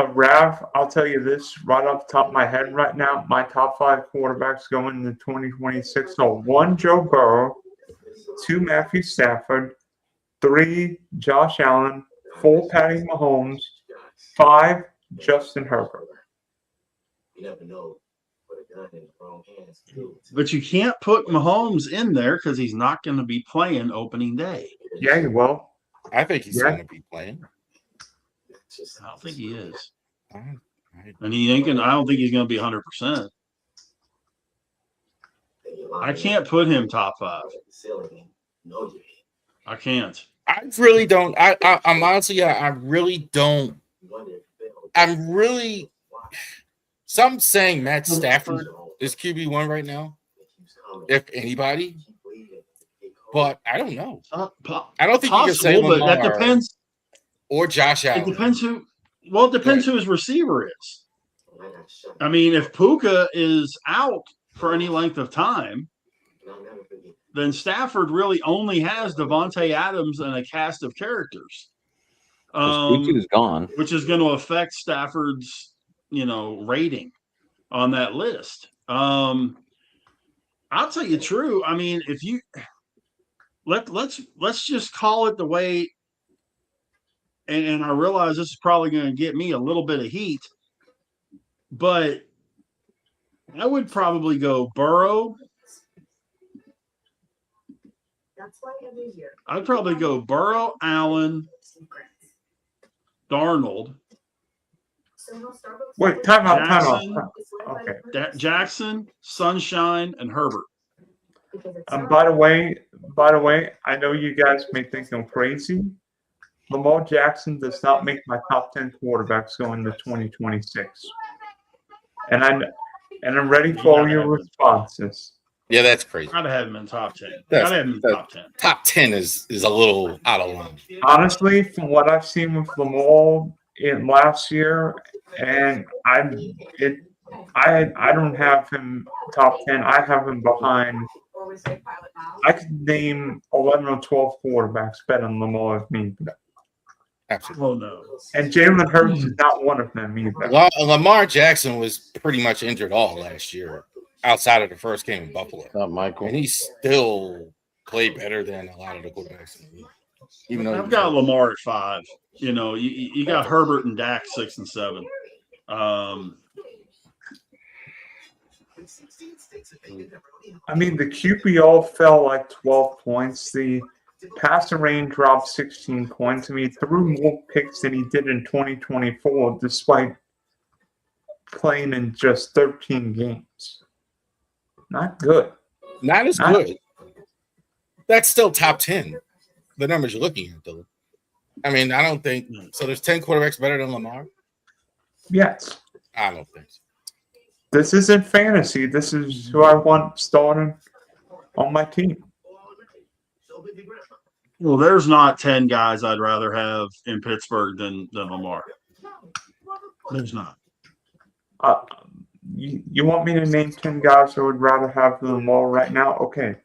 Rav, I'll tell you this right off the top of my head right now. My top 5 quarterbacks going into 2026 are 1, Joe Burrow, 2, Matthew Stafford, 3, Josh Allen, 4, Patty Mahomes, 5, Justin Herbert. You never know. Put a gun in the wrong hands too. But you can't put Mahomes in there because he's not going to be playing opening day. Yeah, you will. I think he's going to be playing. I don't think he is. I And he ain't gonna, I don't think he's going to be 100%. I can't put him top 5. I can't. I really don't. I'm honestly, I really don't. I'm really. Some saying Matt Stafford is QB1 right now, if anybody. But I don't know. I don't think you can say but that depends. Or Josh Allen. It depends who. Well, it depends who his receiver is. I mean, if Puka is out for any length of time, then Stafford really only has Devontae Adams and a cast of characters. Puka's gone, which is going to affect Stafford's, rating on that list. I'll tell you true. I mean, if you let's just call it the way. And I realize this is probably going to get me a little bit of heat, but I would probably go Burrow. I'd probably go Burrow, Allen, Darnold. Wait, time out. Okay. Jackson, Sunshine, and Herbert. By the way, I know you guys may think I'm crazy. Lamar Jackson does not make my top 10 quarterbacks going to 2026. And I'm ready for all your responses. Yeah, that's crazy. Gotta have him in top 10. Gotta have him in top 10. Top 10 is a little out of line. Honestly, from what I've seen with Lamar in last year, and I don't have him top 10. I have him behind. I could name 11 or 12 quarterbacks better than Lamar if me. Absolutely. Oh no. And Jalen Hurts is not one of them either. Lamar Jackson was pretty much injured all last year, outside of the first game in Buffalo. Michael. And he still played better than a lot of the quarterbacks in the league. Even though I've got Lamar at 5. You got Herbert and Dak 6 and 7. I mean, the QPR fell like 12 points. The passer range dropped 16 points. I mean, he threw more picks than he did in 2024, despite playing in just 13 games. Not good. Not as good. That's still top 10. The numbers you're looking at, though. I mean, I don't think so. There's 10 quarterbacks better than Lamar. Yes. I don't think so. This isn't fantasy. This is who I want starting on my team. Well, there's not 10 guys I'd rather have in Pittsburgh than Lamar. There's not. You want me to name 10 guys who would rather have them all right now? Okay.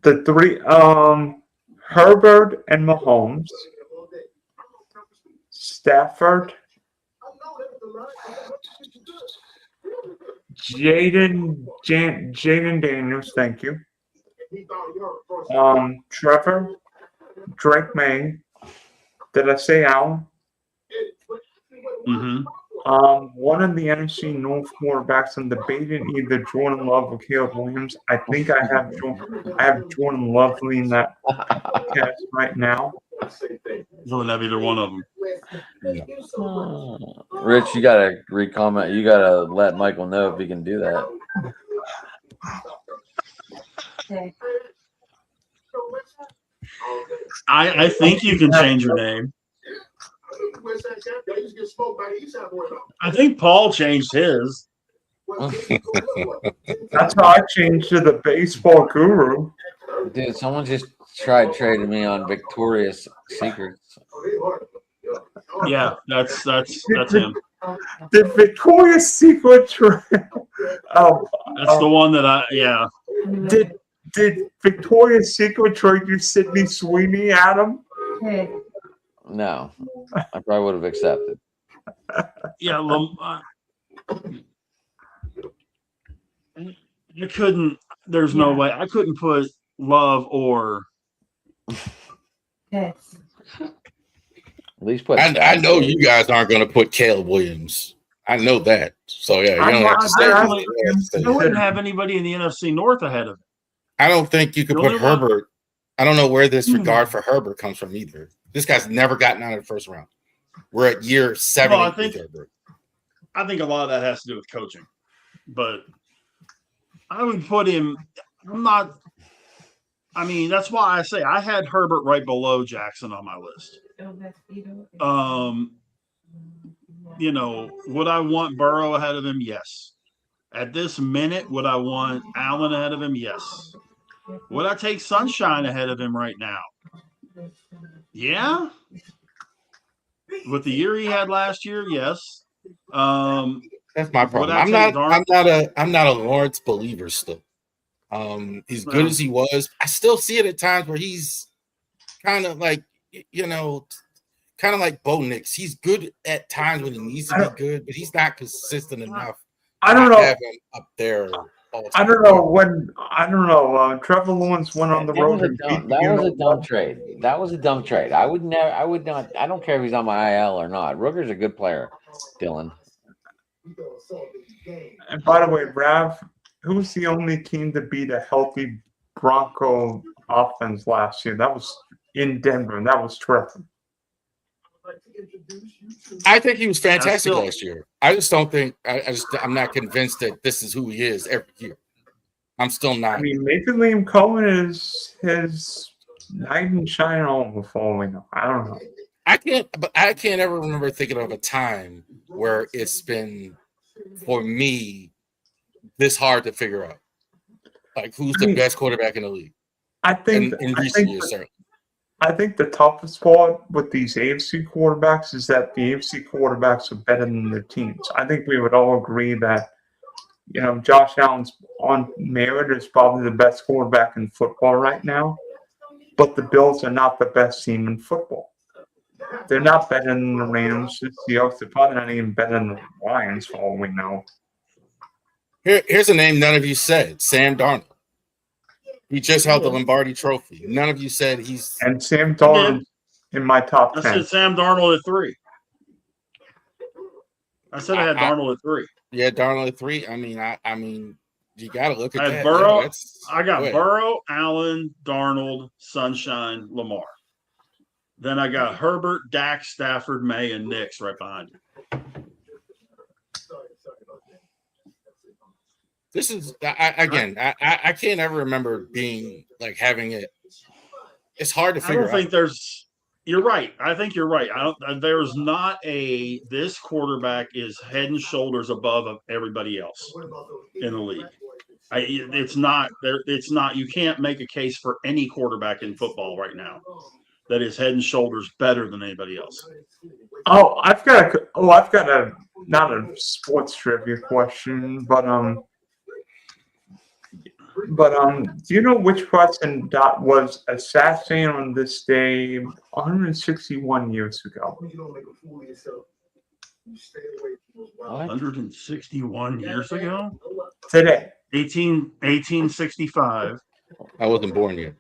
The three, Herbert and Mahomes, Stafford, Jaden Daniels, thank you. Trevor, Drake May. Did I say Allen? Mm-hmm. One of the NFC North quarterbacks. I'm debating either Jordan Love or Caleb Williams. I think I have Jordan Love leading that cast right now. Doesn't have either one of them. Rich, you gotta re-comment. You gotta let Michael know if he can do that. Okay. I think you can change your name. I think Paul changed his. That's how I changed to the baseball guru. Dude, someone just tried trading me on Victoria's Secrets. Yeah, that's him. The Victoria's Secret trade. That's the one that yeah. Did Victoria's Secret trade you Sydney Sweeney, Adam? Okay. No, I probably would have accepted. Yeah, you couldn't. There's no way I couldn't put Love or. Okay. At least put. I know you guys aren't going to put Caleb Williams. I know that. So yeah, you don't have to say I wouldn't have anybody in the NFC North ahead of him. I don't think you could put Herbert. I don't know where this regard for Herbert comes from either. This guy's never gotten out of the first round. We're at year 7. Well, I think a lot of that has to do with coaching, but I would put him. I'm not. I mean, that's why I say I had Herbert right below Jackson on my list. You know, would I want Burrow ahead of him? Yes. At this minute, would I want Allen ahead of him? Yes. Would I take Sunshine ahead of him right now? Yeah. With the year he had last year, yes. That's my problem. I'm not a Lawrence believer still. He's good as he was. I still see it at times where he's kind of like, kind of like Bo Nix. He's good at times when he needs to be good, but he's not consistent enough. I don't know. Have him up there. I don't know. Trevor Lawrence went on the road. That was a dumb trade. That was a dumb trade. I would not. I don't care if he's on my IL or not. Rooker's a good player, Dylan. And by the way, Rav, who was the only team to beat a healthy Bronco offense last year? That was in Denver, and that was Trevor. I think he was fantastic last year. I just don't think I'm not convinced that this is who he is every year. I'm still not. I mean, maybe Liam Cohen is his knight in shining armor before we know. I don't know. I can't ever remember thinking of a time where it's been for me this hard to figure out. Like who's the best quarterback in the league? I think in recent years, certainly. I think the toughest part with these AFC quarterbacks is that the AFC quarterbacks are better than their teams. I think we would all agree that, Josh Allen's on merit is probably the best quarterback in football right now, but the Bills are not the best team in football. They're not better than the Rams, the Seahawks. They're probably not even better than the Lions, for all we know. Here's a name none of you said, Sam Darnold. He just held the Lombardi Trophy. None of you said he's... And Sam Darnold in my top 10. I said Sam Darnold at 3. I said I had Darnold at 3. Yeah, Darnold at 3. I mean, you got to look at I that. had Burrow. Yeah, I got Burrow, Allen, Darnold, Sunshine, Lamar. Then I got Herbert, Dak, Stafford, May, and Nix right behind you. This is I can't ever remember being like having it. It's hard to figure out. I don't think there's. You're right. I think you're right. There's not this quarterback is head and shoulders above everybody else in the league. It's not there. It's not. You can't make a case for any quarterback in football right now that is head and shoulders better than anybody else. I've got a not a sports trivia question, but do you know which president that was assassinated on this day 161 years ago? What? 161 years ago? Today. 1865. I wasn't born yet.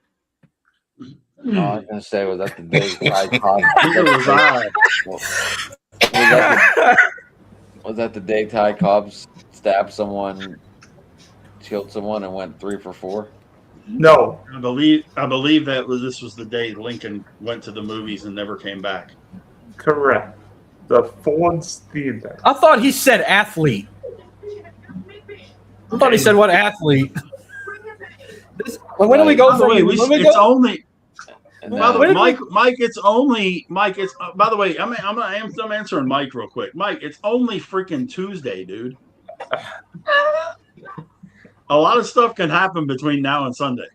Oh, I was gonna say, was that the day Ty Cobb? Neither was I. Was that the day Ty Cobb stabbed someone, killed someone, and went 3 for 4? No, I believe this was the day Lincoln went to the movies and never came back. correct. The Ford's Theater. I thought he said athlete. I thought he said what athlete. When do we go By the from? way, it's only. And By the then- way, Mike, it's only Mike. It's by the way, I'm answering Mike real quick. Mike, it's only freaking Tuesday, dude. A lot of stuff can happen between now and Sunday.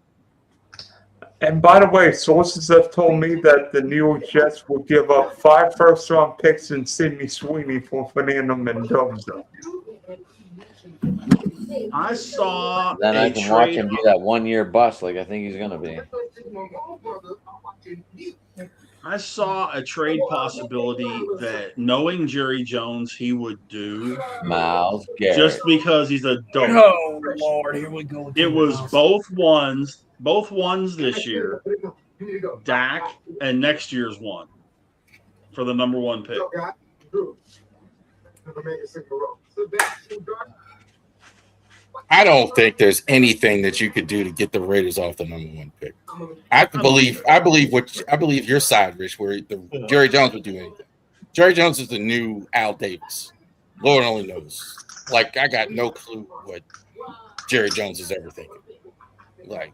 And by the way, sources have told me that the New York Jets will give up 5 first-round picks and Sidney Sweeney for Fernando Mendoza. I saw then a I can watch trade. him do that 1-year bust like I think he's gonna be. I saw a trade possibility that, knowing Jerry Jones, he would do Miles Garrett. just because he's a dope. Oh Lord, here we go. It was both ones this year, Dak, and next year's one for the number 1 pick. I don't think there's anything that you could do to get the Raiders off the number 1 pick. I believe your side, Rich, where Jerry Jones would do anything. Jerry Jones is the new Al Davis. Lord only knows. Like, I got no clue what Jerry Jones is ever thinking. Like,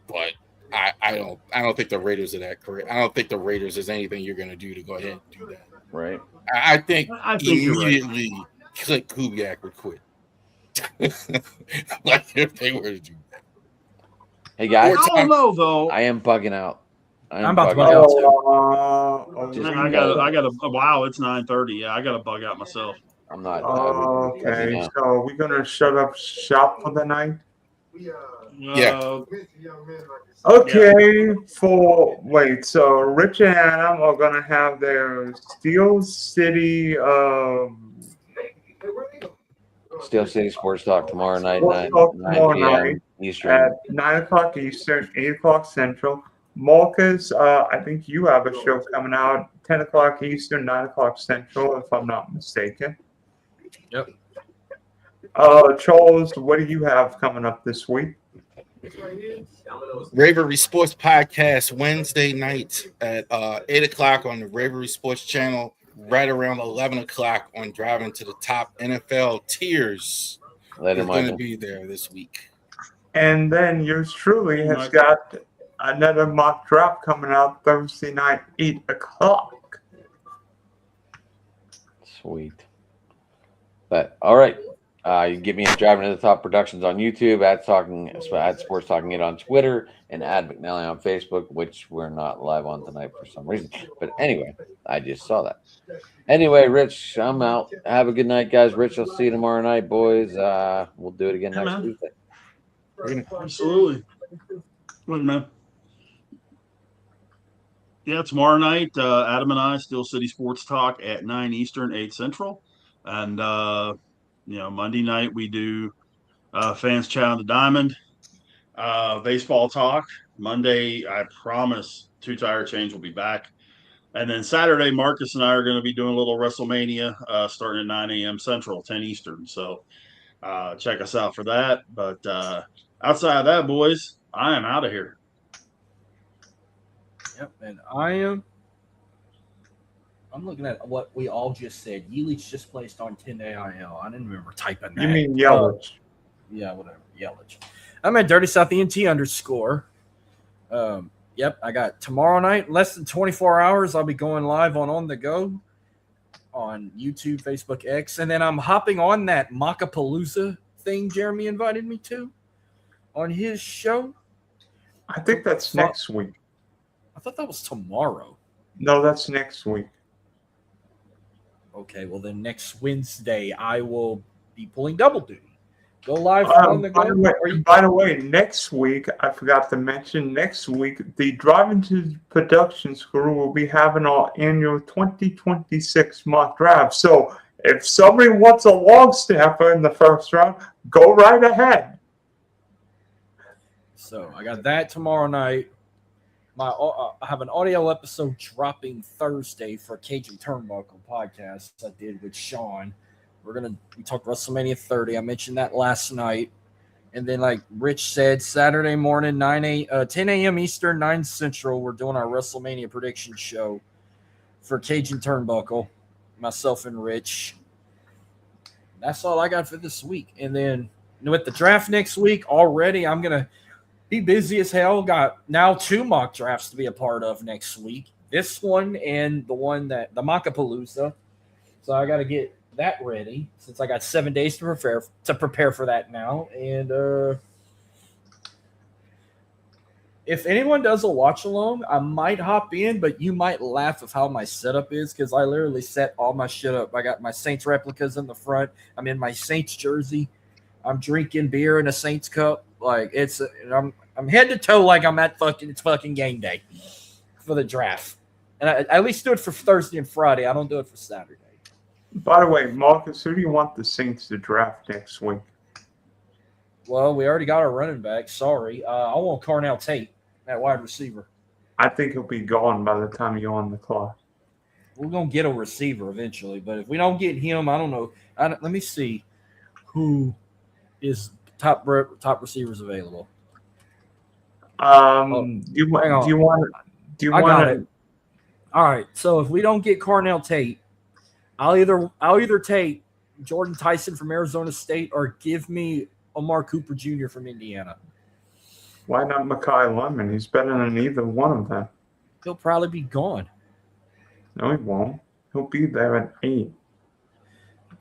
but I don't think the Raiders are that correct. I don't think the Raiders is anything you're gonna do to go ahead and do that. Right. I think you're right. immediately Clint Kubiak would quit. Like, if they were to do that. Hey guys, I don't know though. I am bugging out. I'm about to bugging bug out. out. Just I got a wow, it's 9:30. Yeah, I got to bug out myself. I'm not. Okay, so we're gonna shut up shop for the night. Yeah. Okay, so Rich and Adam are gonna have their Steel City Steel City Sports Talk tomorrow night, Sports 9 Talk tomorrow p.m. night Eastern. at 9:00 Eastern, 8:00 Central. Marcus, I think you have a show coming out 10:00 Eastern, 9:00 Central, if I'm not mistaken. Yep. Charles, what do you have coming up this week? Ravery Sports Podcast Wednesday night at 8:00 on the Ravery Sports Channel, right around 11:00 on Driving to the Top. NFL Tiers Later, is going to Michael. be there this week. And then yours truly has got another mock draft coming out Thursday night, 8:00. Sweet. But all right. You can get me at Driving to the Top Productions on YouTube, at Sports Talking It on Twitter, and at McNally on Facebook, which we're not live on tonight for some reason. But anyway, I just saw that. Anyway, Rich, I'm out. Have a good night, guys. Rich, I'll see you tomorrow night, boys. We'll do it again Yeah, next man. Tuesday. Absolutely. Wait, man. Yeah, tomorrow night, Adam and I, Steel City Sports Talk at 9 Eastern, 8 Central. And, Monday night we do Fans Chat on the Diamond, baseball talk. Monday, I promise, Two Tire Change will be back. And then Saturday, Marcus and I are going to be doing a little WrestleMania starting at 9 a.m. Central, 10 Eastern. So check us out for that. But outside of that, boys, I am out of here. Yep, and I'm looking at what we all just said. Yelich just placed on 10-day IL. I didn't remember typing that. You mean Yelich? Yeah, whatever. Yelich. I'm at Dirty South ENT _ Yep, I got tomorrow night, less than 24 hours. I'll be going live on The Go on YouTube, Facebook, X. And then I'm hopping on that Macapalooza thing Jeremy invited me to on his show. I think that's next week. I thought that was tomorrow. No, that's next week. Okay, well then next Wednesday I will be pulling double duty. Go live on the By go. the way, next week, I forgot to mention, next week, the Driving to Production School will be having our annual 2026 mock draft. So if somebody wants a log snapper in the first round, go right ahead. So I got that tomorrow night. I have an audio episode dropping Thursday for Cajun Turnbuckle podcast I did with Sean. We talked WrestleMania 30. I mentioned that last night. And then, like Rich said, Saturday morning, 10 a.m. Eastern, 9 Central, we're doing our WrestleMania prediction show for Cajun Turnbuckle, myself and Rich. That's all I got for this week. And then with the draft next week already, I'm going to be busy as hell. Got now 2 mock drafts to be a part of next week. This one and the Mockapalooza. So I got to get that ready since I got 7 days to prepare for that now. And if anyone does a watch along, I might hop in, but you might laugh of how my setup is because I literally set all my shit up. I got my Saints replicas in the front. I'm in my Saints jersey. I'm drinking beer in a Saints cup. Like I'm head to toe like I'm at it's fucking game day for the draft. And I at least do it for Thursday and Friday. I don't do it for Saturday. By the way, Marcus, who do you want the Saints to draft next week? Well, we already got our running back. Sorry. I want Carnell Tate at wide receiver. I think he'll be gone by the time you're on the clock. We're going to get a receiver eventually. But if we don't get him, I don't know. Let me see who is top receivers available. Do you want it? All right. So if we don't get Carnell Tate, I'll either take Jordan Tyson from Arizona State or give me Amari Cooper Jr. from Indiana. Why not Mekhi Lemon? He's better than either one of them. He'll probably be gone. No, he won't. He'll be there at 8.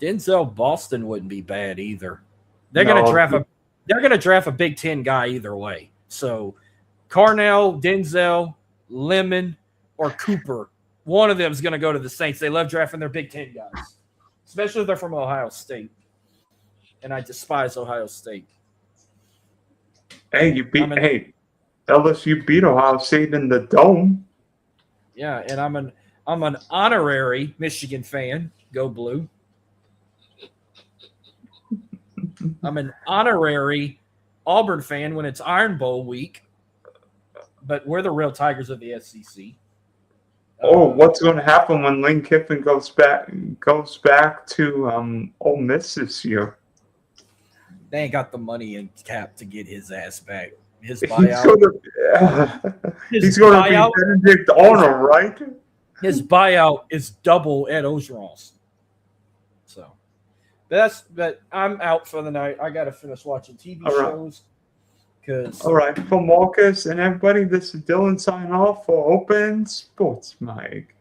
Denzel Boston wouldn't be bad either. They're gonna draft a Big Ten guy either way. So Carnell, Denzel, Lemon, or Cooper. One of them is going to go to the Saints. They love drafting their Big Ten guys, especially if they're from Ohio State. And I despise Ohio State. Hey, LSU beat Ohio State in the Dome. Yeah, and I'm an honorary Michigan fan. Go Blue. I'm an honorary Auburn fan when it's Iron Bowl week. But we're the real Tigers of the SEC. What's going to happen when Lane Kiffin goes back to Ole Miss this year? They ain't got the money in cap to get his ass back. His buyout. He's going to be Benedict Arnold, right? His buyout is double Ed Ogeron's. So, but I'm out for the night. I got to finish watching TV shows. All right, for Marcus and everybody, this is Dylan signing off for Open Sports Mic.